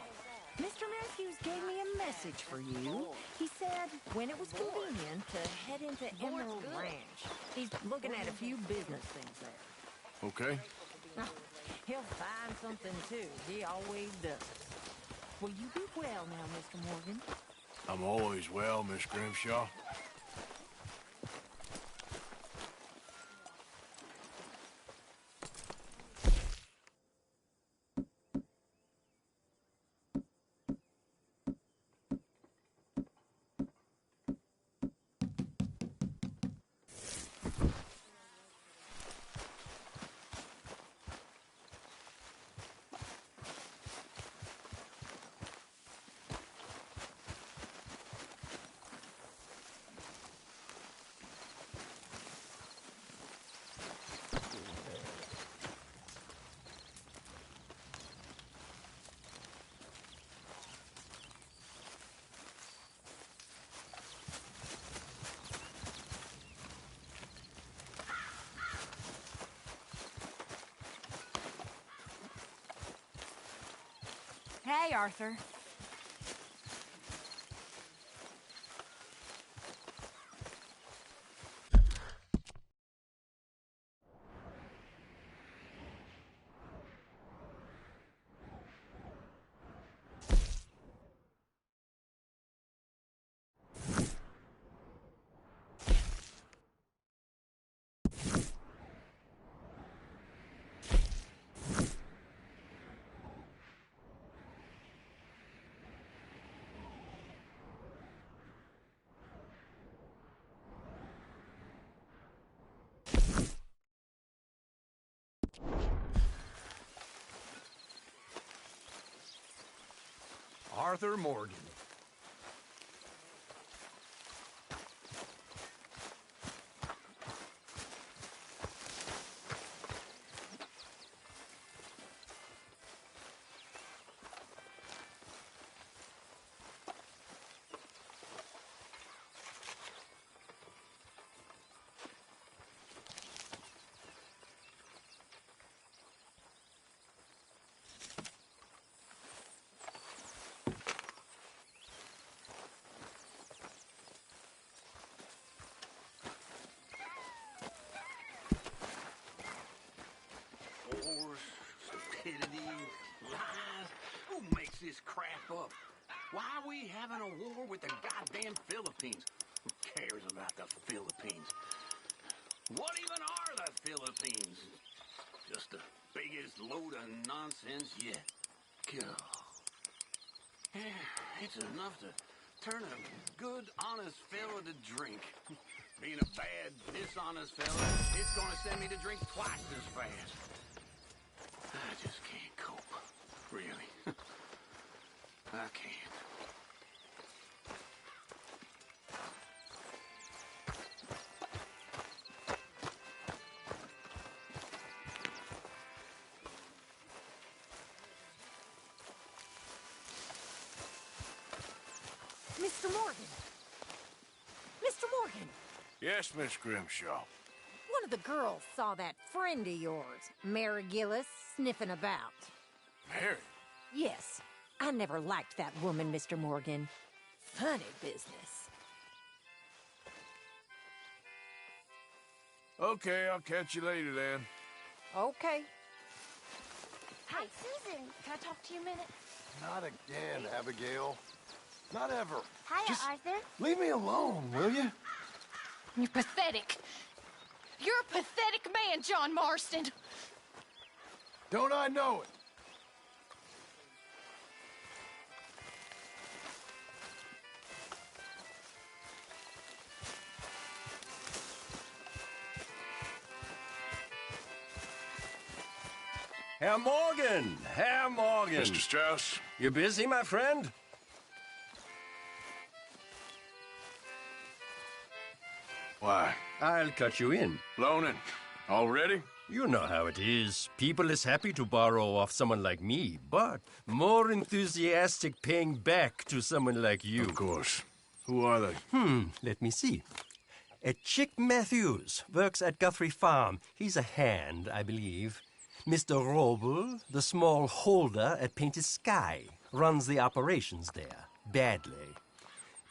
Mr. Matthews gave me a message for you. He said when it was convenient to head into Emerald Ranch. He's looking at a few business things there. Okay. He'll find something too. He always does. Will you be well now, Mr. Morgan? I'm always well, Miss Grimshaw. Hey, Arthur. Arthur Morgan. Stupidity, lies. Who makes this crap up? Why are we having a war with the goddamn Philippines? Who cares about the Philippines? What even are the Philippines? Just the biggest load of nonsense yet. God. Yeah, it's enough to turn a good, honest fella to drink. Being a bad, dishonest fella, it's gonna send me to drink twice as fast. I just can't cope. Really. I can't. Mr. Morgan! Mr. Morgan! Yes, Miss Grimshaw. One of the girls saw that friend of yours, Mary Gillis, sniffing about. Mary? Yes. I never liked that woman, Mr. Morgan. Funny business. Okay, I'll catch you later then. Okay. Hey, Susan, can I talk to you a minute? Not again, Abigail. Not ever. Hiya, Just Arthur. leave me alone, will you? You're pathetic. You're a pathetic man, John Marston. Don't I know it? Herr Morgan! Herr Morgan! Mr. Strauss? You busy, my friend? Why? I'll cut you in. Loaning. Already? You know how it is. People is happy to borrow off someone like me, but more enthusiastic paying back to someone like you. Of course. Who are they? Let me see. Chick Matthews works at Guthrie Farm. He's a hand, I believe. Mr. Roble, the small holder at Painted Sky, runs the operations there, badly.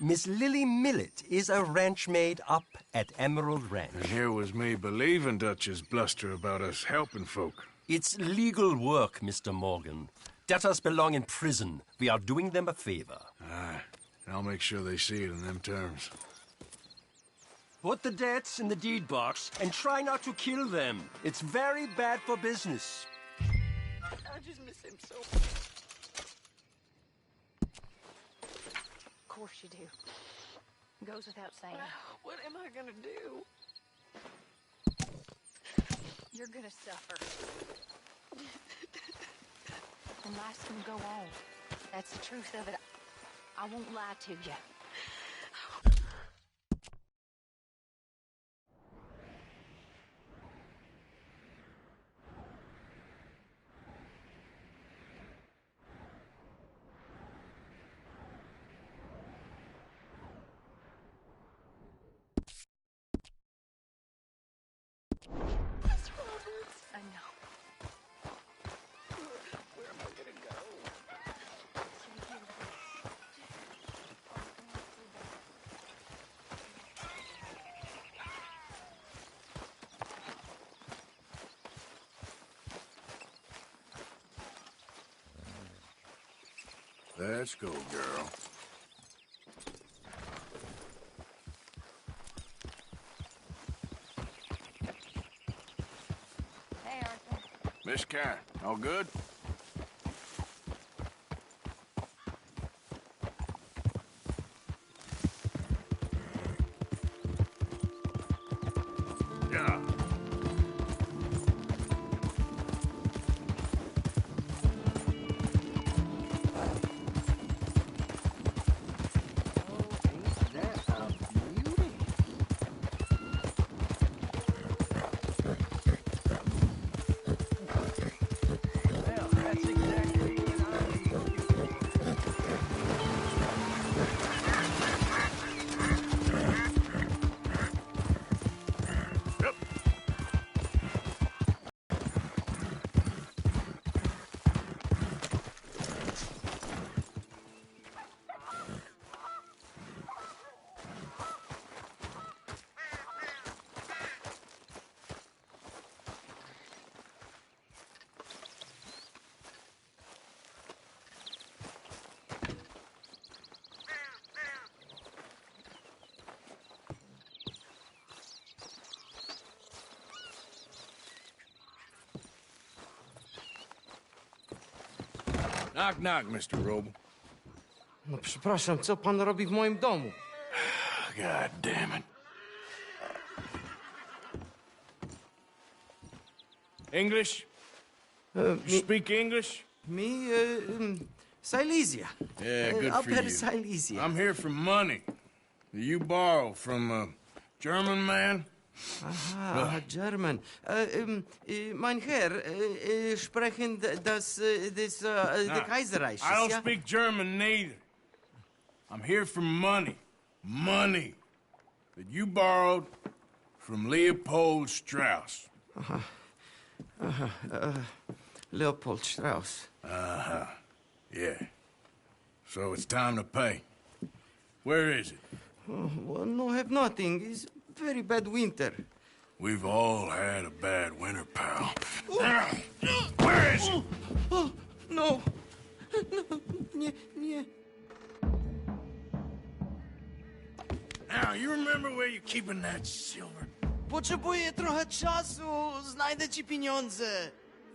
Miss Lily Millet is a ranch maid up at Emerald Ranch. And here was me believing Dutch's bluster about us helping folk. It's legal work, Mr. Morgan. Debtors belong in prison. We are doing them a favor. Aye, and I'll make sure they see it in them terms. Put the debts in the deed box and try not to kill them. It's very bad for business. I just miss him so. Of course you do. Goes without saying. What am I gonna do? You're gonna suffer. And life's gonna go on. That's the truth of it. I won't lie to you. I know. Where am I gonna go? Let's go, girl. Hey, Arthur. Miss Karen, all good? Yeah. Knock, knock, Mr. Roble. No przepraszam, co pan robi w moim domu? God damn it. English? You speak English? Me, Silesia. Yeah, good for Upper you. Silesia. I'm here for money. You borrow from a German man? Aha, German. Mein Herr, sprechen the Kaiserreich. I don't speak German neither. I'm here for money. Money that you borrowed from Leopold Strauss. Leopold Strauss. Uh-huh. Yeah. So it's time to pay. Where is it? Oh, well, no, have nothing. It's very bad winter. We've all had a bad winter, pal. Where is it? Oh, no. No, nie. Now, you remember where you're keeping that silver? Potrzebuję trochę czasu. Znajdę ci pieniądze.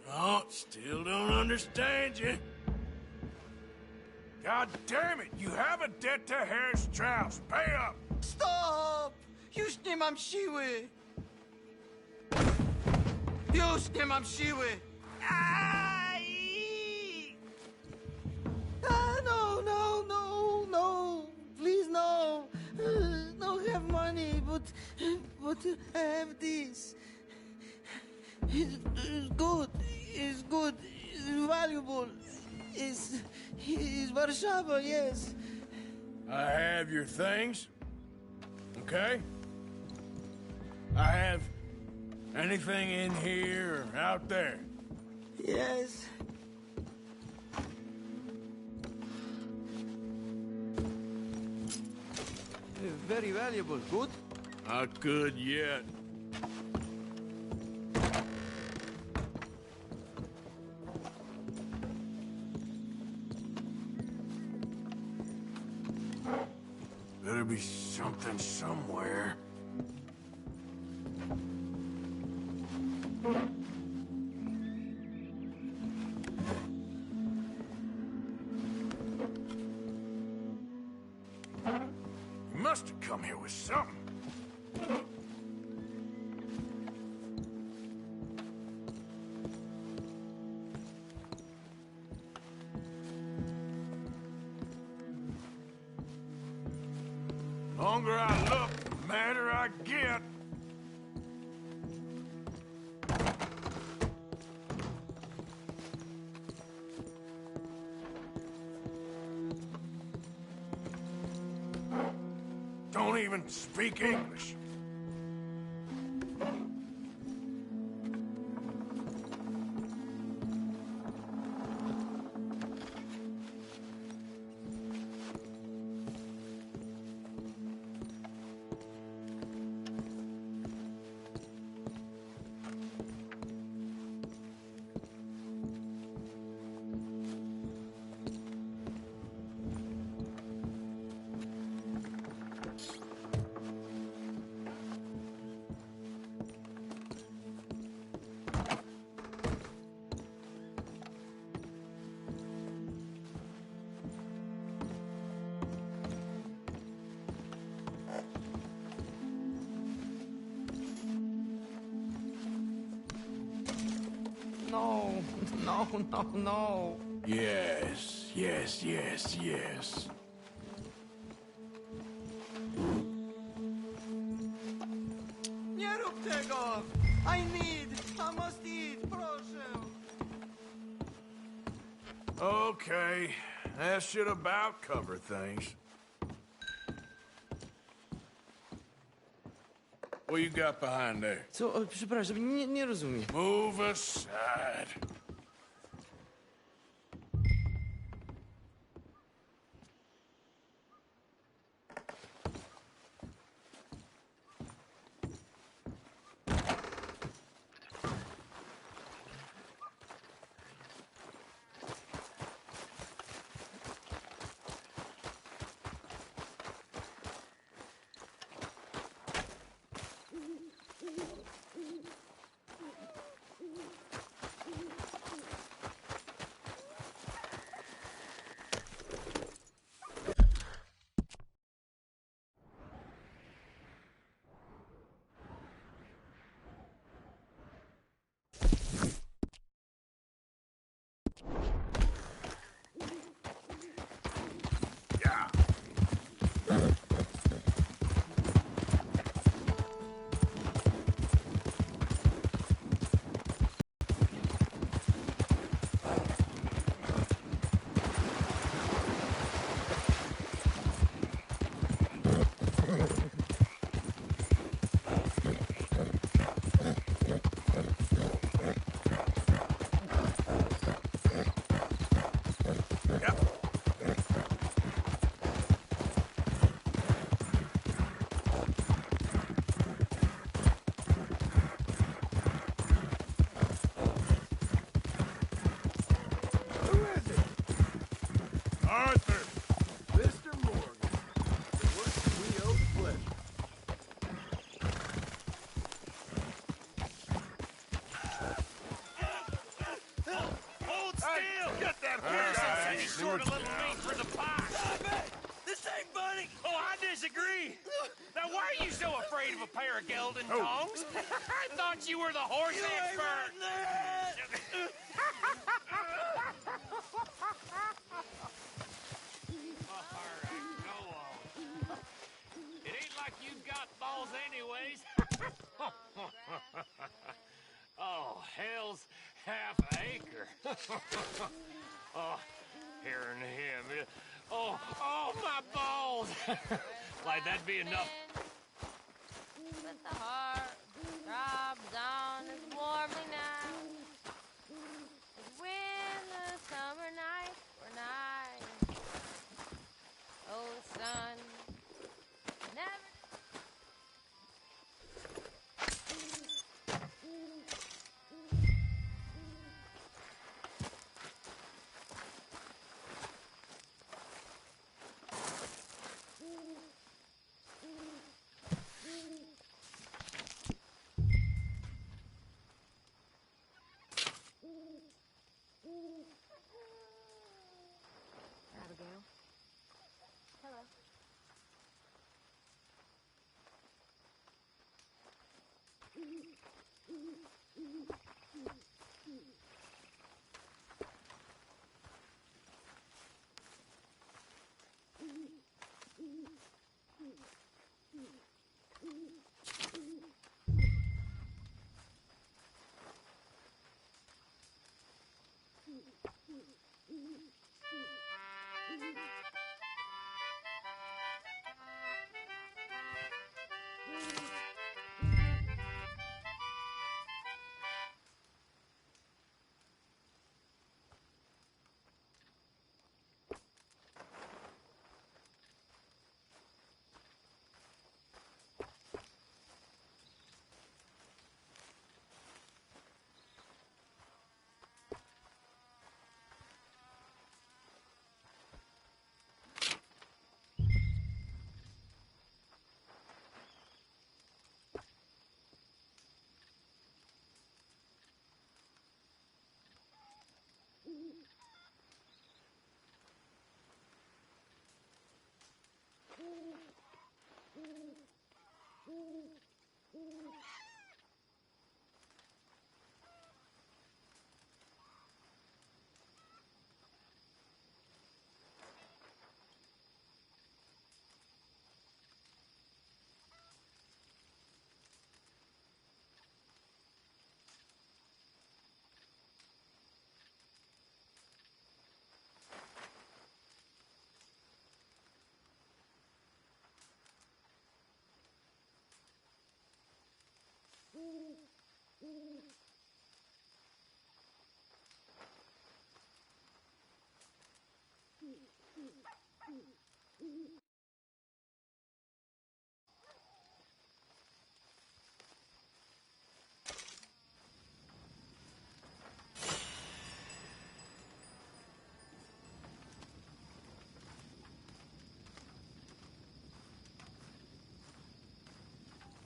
No, still don't understand you. God damn it! You have a debt to Herr Strauss. Pay up! Stop! Już nie mam siły. Już nie mam siły. Aj! No. Please, no. No have money, but I have this. It's good. It's good. It's valuable. It's Warszawa, yes. I have your things. Okay? I have anything in here or out there. Yes. Very valuable. Good? Not good yet. Better be something somewhere. You must have come here with something. Longer I look, the madder I get. Don't even speak English. No. Yes. Nie rób tego! I must eat, proszę! Okay, that should about cover things. What you got behind there? Co? O, przepraszam, nie rozumiem. Move aside. disagree. Now, why are you so afraid of a pair of gelding tongs? I thought you were the horse expert. All right, go on. It ain't like you've got balls anyways. Oh, hell's half acre. Oh, hearing him. Oh, my balls. Like, that'd be enough. But the heart throbs on as warmly now as when the summer nights were nice. Oh, the sun never... Abigail? Hello.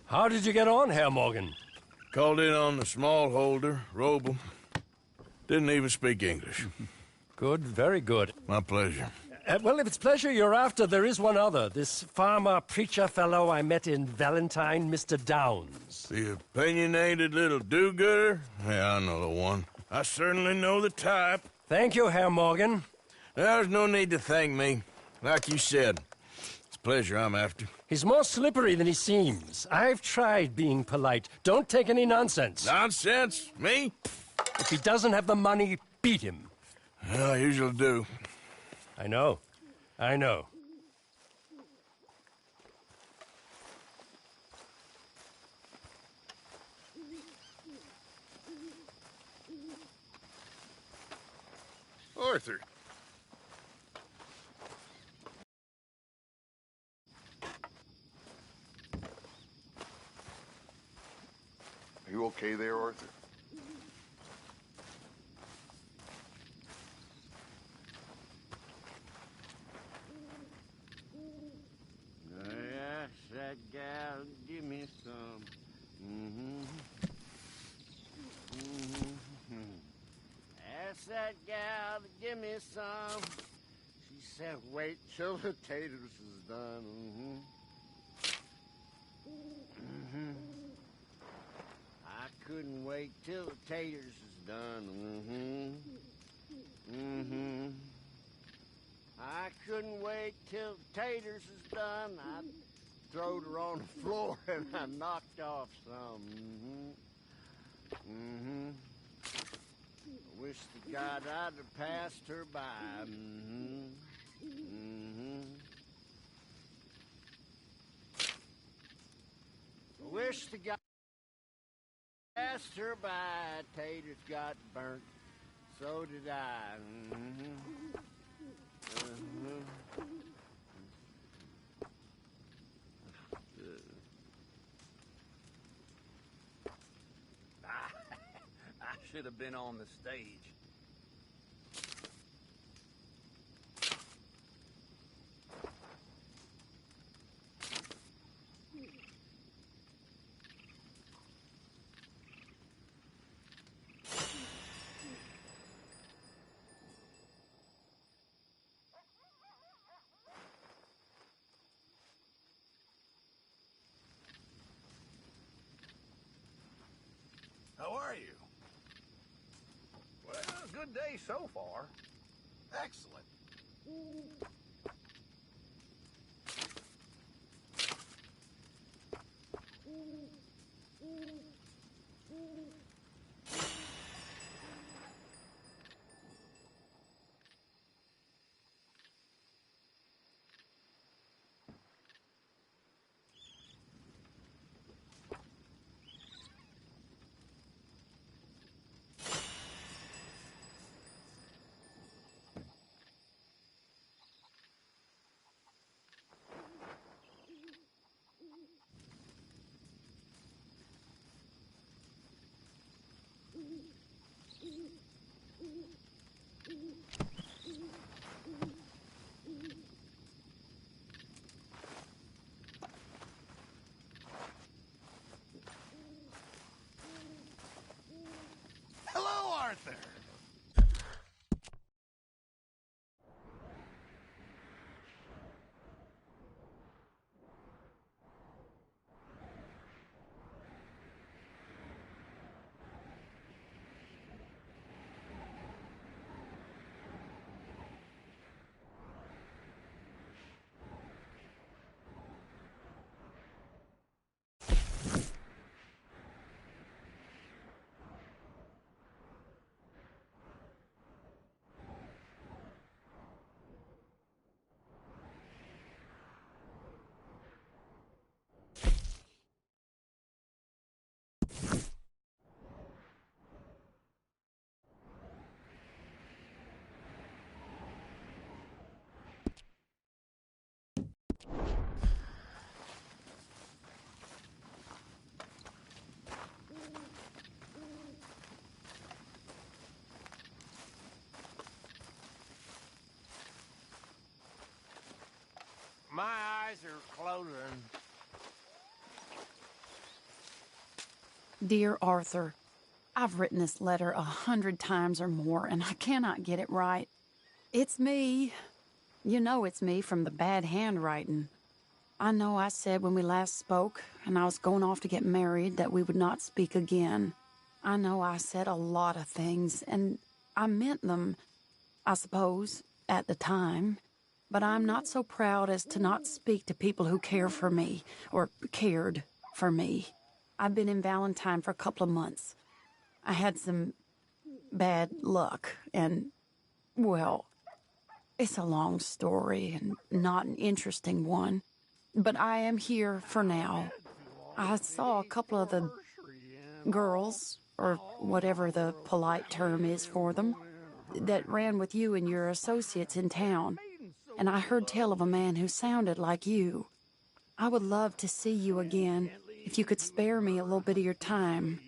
How did you get on, Herr Morgan? Called in on the smallholder, Roble. Didn't even speak English. Good, very good. My pleasure. Well, if it's pleasure you're after, there is one other. This farmer preacher fellow I met in Valentine, Mr. Downs. The opinionated little do-gooder? Yeah, I know the one. I certainly know the type. Thank you, Herr Morgan. There's no need to thank me. Like you said, it's pleasure I'm after. He's more slippery than he seems. I've tried being polite. Don't take any nonsense. Nonsense? Me? If he doesn't have the money, beat him. Well, I usually do. I know. I know. Arthur. Are you okay there, Arthur? Ask that gal, give me some. Ask that gal to give me some. She said, wait till the taters is done. wait till the taters is done. I couldn't wait till the taters is done. I throwed her on the floor and I knocked off some. I wish to God I'd have passed her by. I wish to God passed her by. Taters got burnt. So did I. I should have been on the stage. How are you? Well, good day so far. Excellent. Hello, Arthur. My eyes are closing. Dear Arthur, I've written this letter 100 times or more, and I cannot get it right. It's me. You know it's me from the bad handwriting. I know I said when we last spoke, and I was going off to get married, that we would not speak again. I know I said a lot of things, and I meant them, I suppose, at the time. But I'm not so proud as to not speak to people who care for me, or cared for me. I've been in Valentine for a couple of months. I had some bad luck, and, well, it's a long story and not an interesting one. But I am here for now. I saw a couple of the girls, or whatever the polite term is for them, that ran with you and your associates in town. And I heard tell of a man who sounded like you. I would love to see you again, if you could spare me a little bit of your time.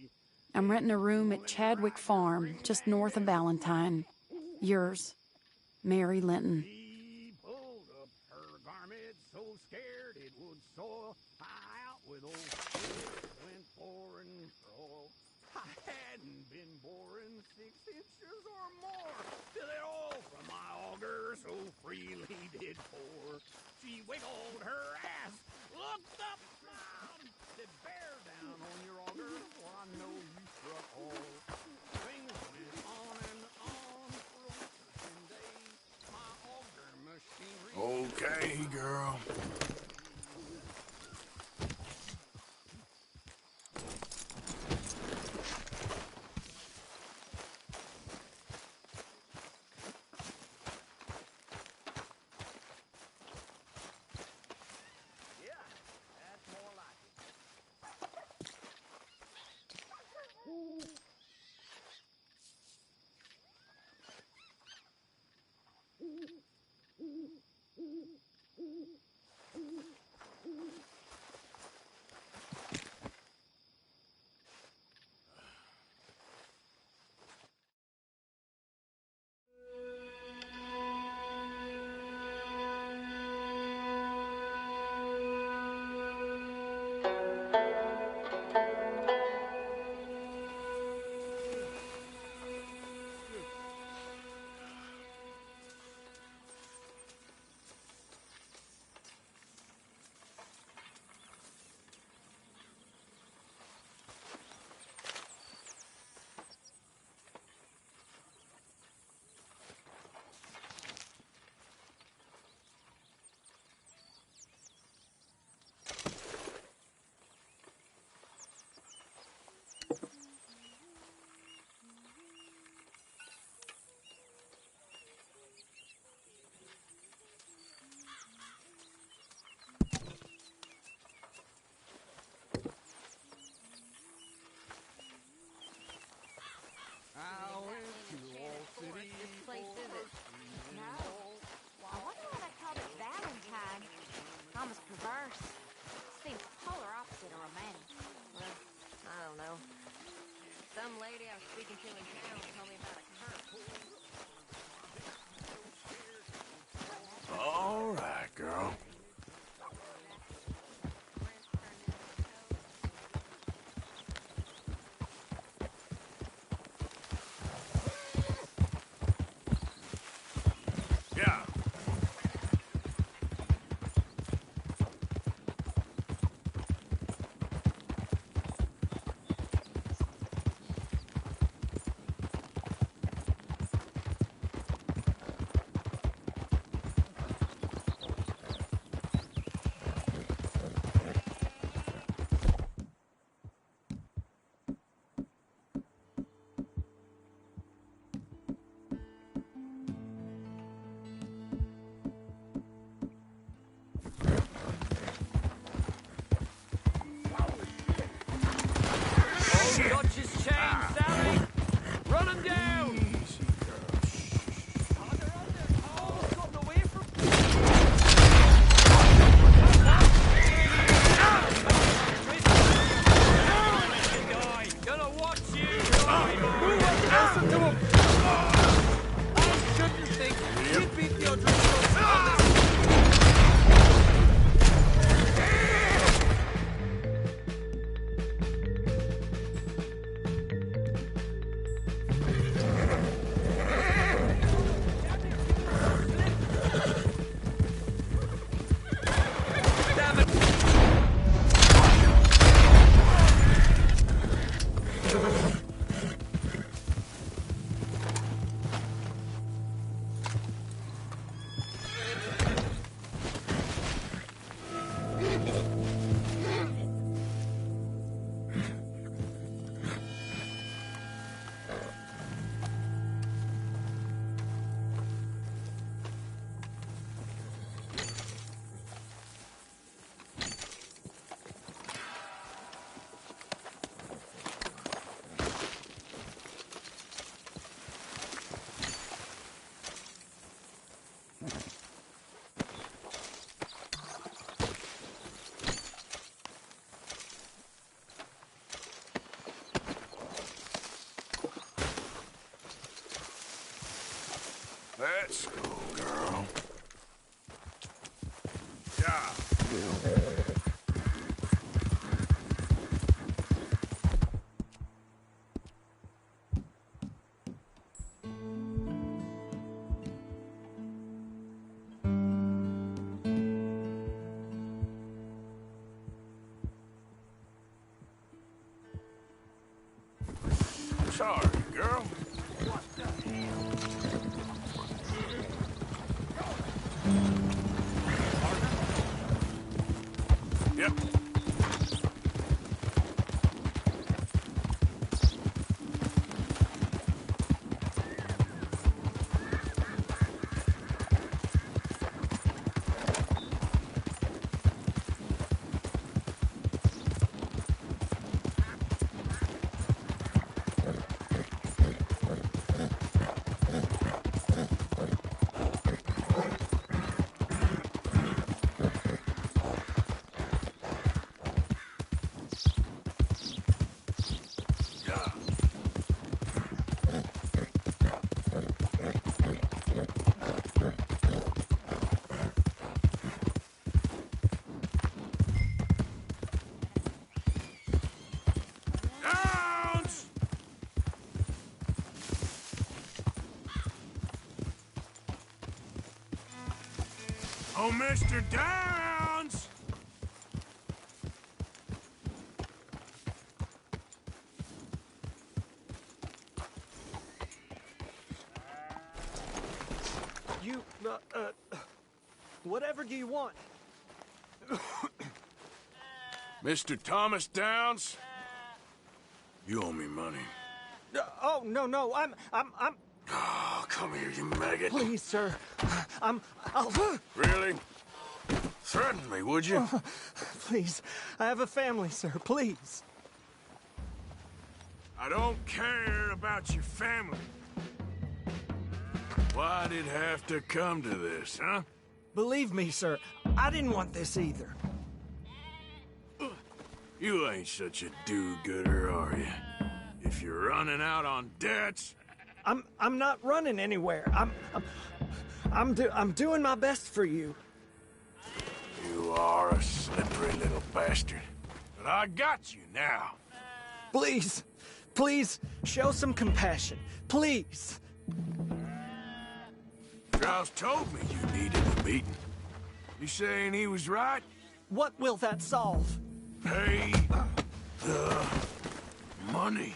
I'm renting a room at Chadwick Farm, just north of Valentine. Yours, Mary Linton. She pulled up her garment, so scared it would soil. High out with old shit, went pouring throw. I hadn't been boring 6 inches or more, till it all from my auger so freely did pour. She wiggled her ass, looked up, smiled, said, bear down on your auger, for I know you struck okay, girl? Some lady I was speaking to in town told me about a curse. All right, girl. Yeah. Dodge his chain, Sally! Run him down! Easy, girl. Oh, they're on there! Oh, gotten away from... Guy, gonna watch you! Listen to him! I shouldn't think he'd beat the O'Driscolls on this. Let's go, girl. Yeah. Sorry, girl. What the hell? Yep. Oh, Mr. Downs! You, whatever do you want? Mr. Thomas Downs? You owe me money. Oh, no, I'm... Oh, come here, you maggot. Please, sir. I'll... Really? Threaten me, would you? Please, I have a family, sir, please. I don't care about your family. Why'd it have to come to this, huh? Believe me, sir, I didn't want this either. You ain't such a do-gooder, are you? If you're running out on debts... I'm not running anywhere. I'm doing my best for you. You are a slippery little bastard. But I got you now. Please, show some compassion. Please. Strauss told me you needed a beating. You saying he was right? What will that solve? Pay the money.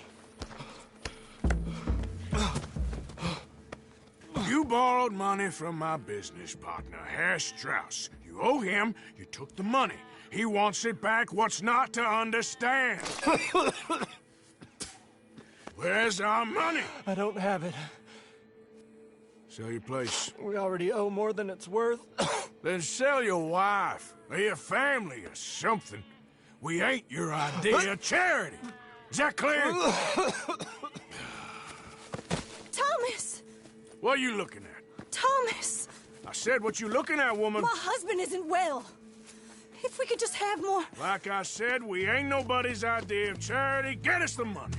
You borrowed money from my business partner, Herr Strauss. You owe him, you took the money. He wants it back, what's not to understand? Where's our money? I don't have it. Sell your place. We already owe more than it's worth. Then sell your wife, or your family, or something. We ain't your idea of charity. Is that clear? Thomas! What are you looking at? Thomas! I said what you looking at, woman. My husband isn't well. If we could just have more... Like I said, we ain't nobody's idea of charity. Get us the money.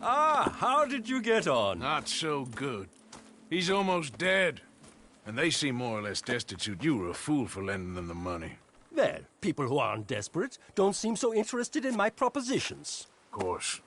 Ah, how did you get on? Not so good. He's almost dead. And they seem more or less destitute. You were a fool for lending them the money. Well, people who aren't desperate don't seem so interested in my propositions. Of course.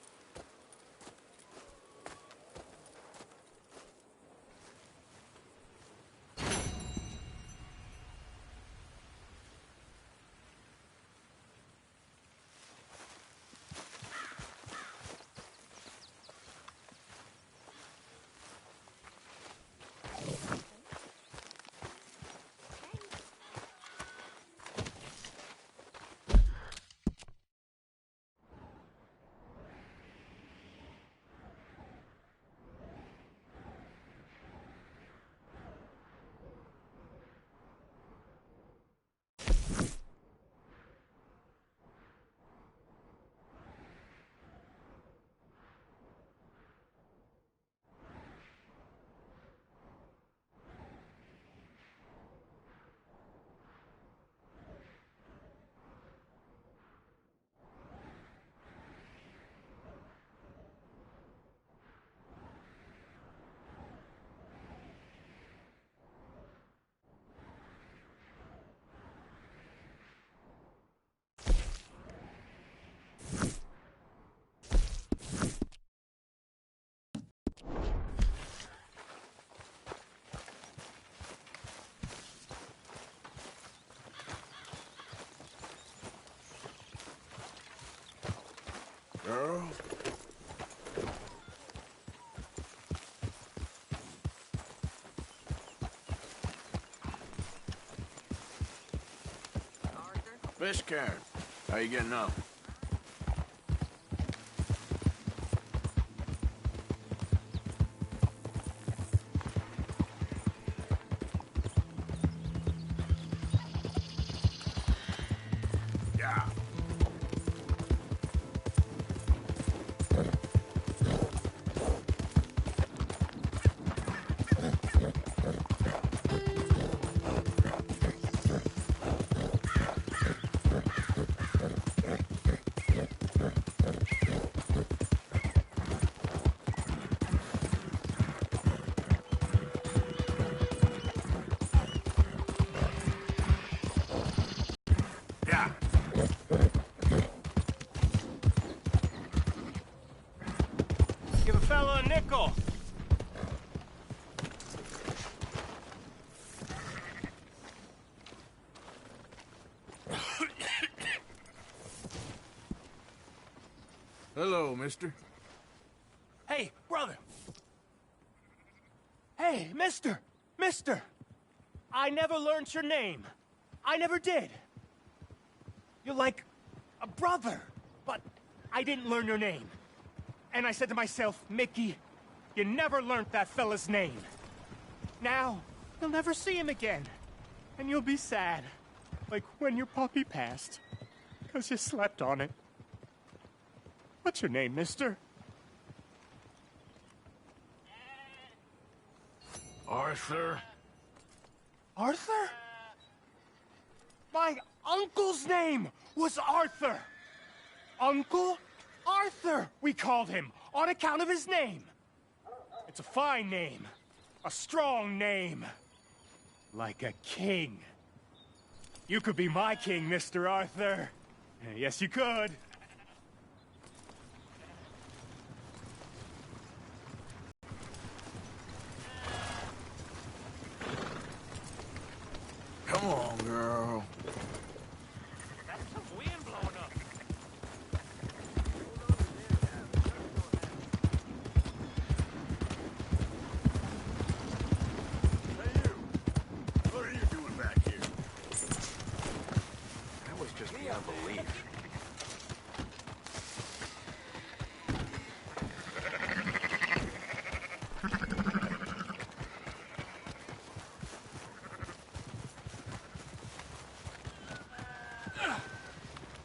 girl. Fish Karen, how you getting on? Yeah. Give a fella a nickel. Hello, mister. Hey, brother. Hey, mister. Mister. I never learned your name. I never did. You're like a brother, but I didn't learn your name. And I said to myself, Mickey, you never learned that fella's name. Now, you'll never see him again. And you'll be sad. Like when your puppy passed. 'Cause you slept on it. What's your name, mister? Arthur. Arthur? My uncle's name was Arthur. Uncle Arthur, we called him, on account of his name. It's a fine name. A strong name. Like a king. You could be my king, Mr. Arthur. Yes, you could. Come on, girl. That's some wind blowing up. What are you doing back here? That was just beyond belief.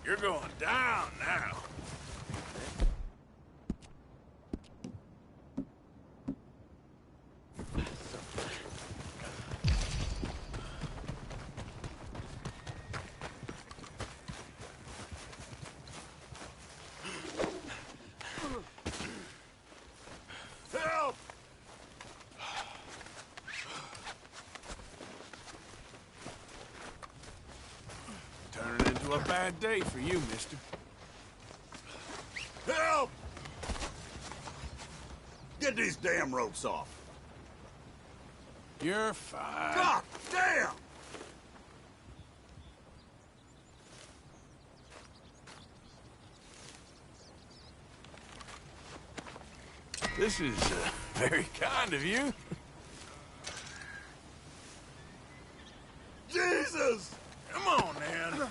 You're going down now. Help! Turning into a bad day for you, mister. Help! Get these damn ropes off. You're fine. God damn! This is very kind of you. Jesus! Come on, man.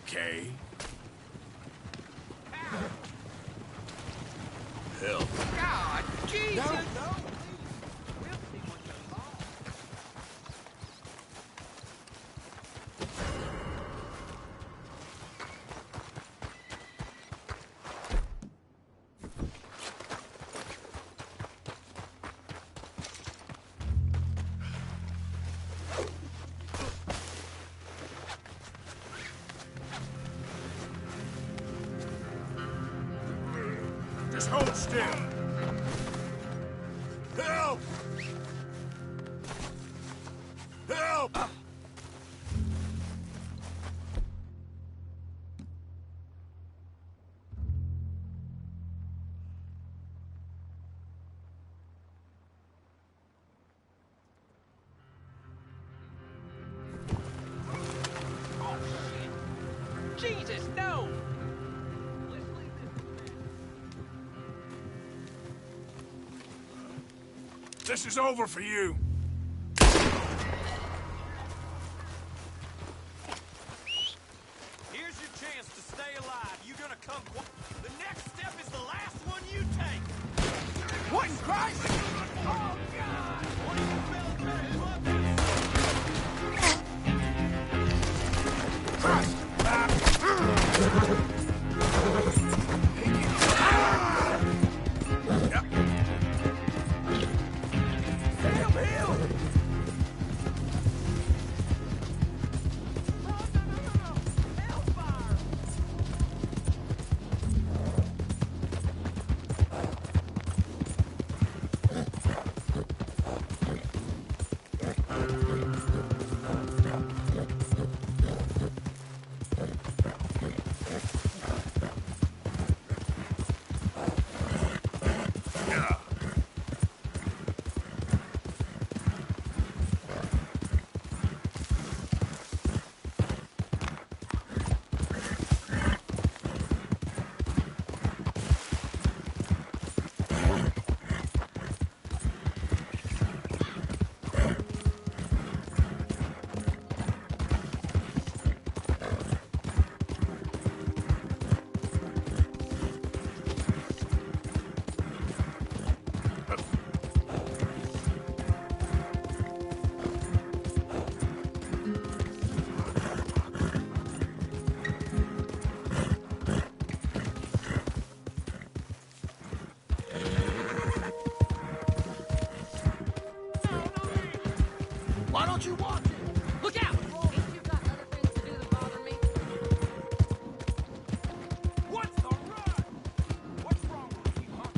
Okay. Help. God, Jesus! No. Hold still. Help! Help! Jesus, no! This is over for you. Here's your chance to stay alive. You're gonna come. The next step is the last one you take. What in Christ? Oh, God! What are you fellas better Why don't you watch it? Look out! Ain't you got other things to do than bother me? What's the run? What's wrong with you, huh?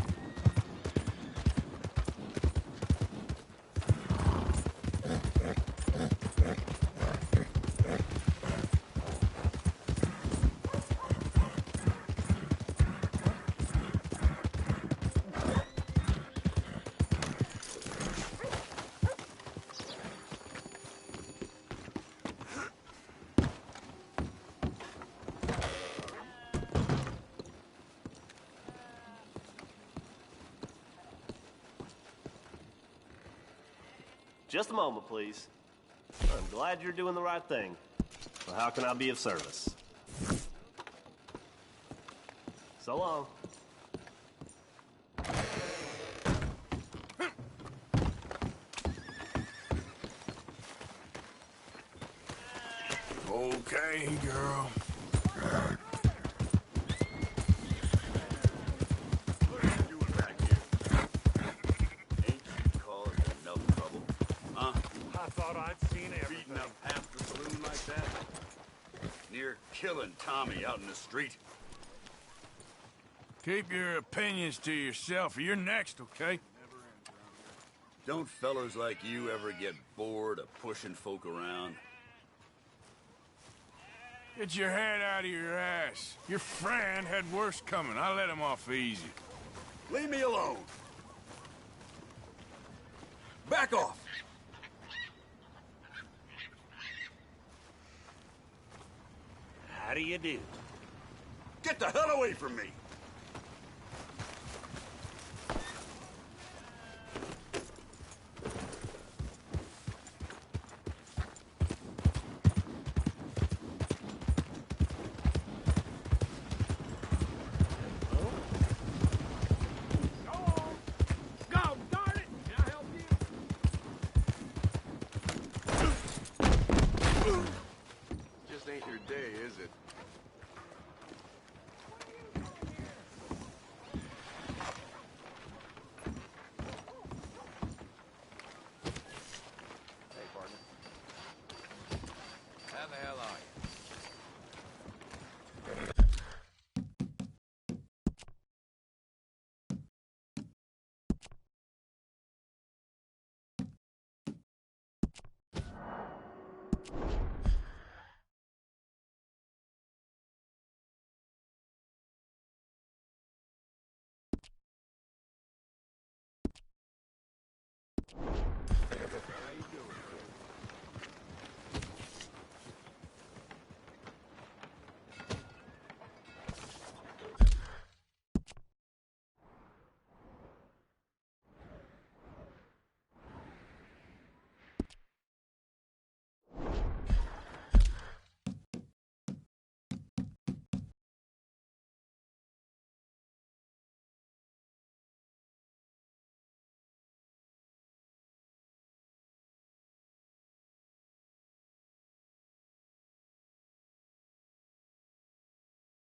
Just a moment, please. I'm glad you're doing the right thing. Well, how can I be of service? So long. Okay, girl. Killing Tommy out in the street. Keep your opinions to yourself. You're next, okay? Don't fellers like you ever get bored of pushing folk around? Get your head out of your ass. Your friend had worse coming. I let him off easy. Leave me alone. Back off. How do you do? Get the hell away from me! Ain't your day, is it?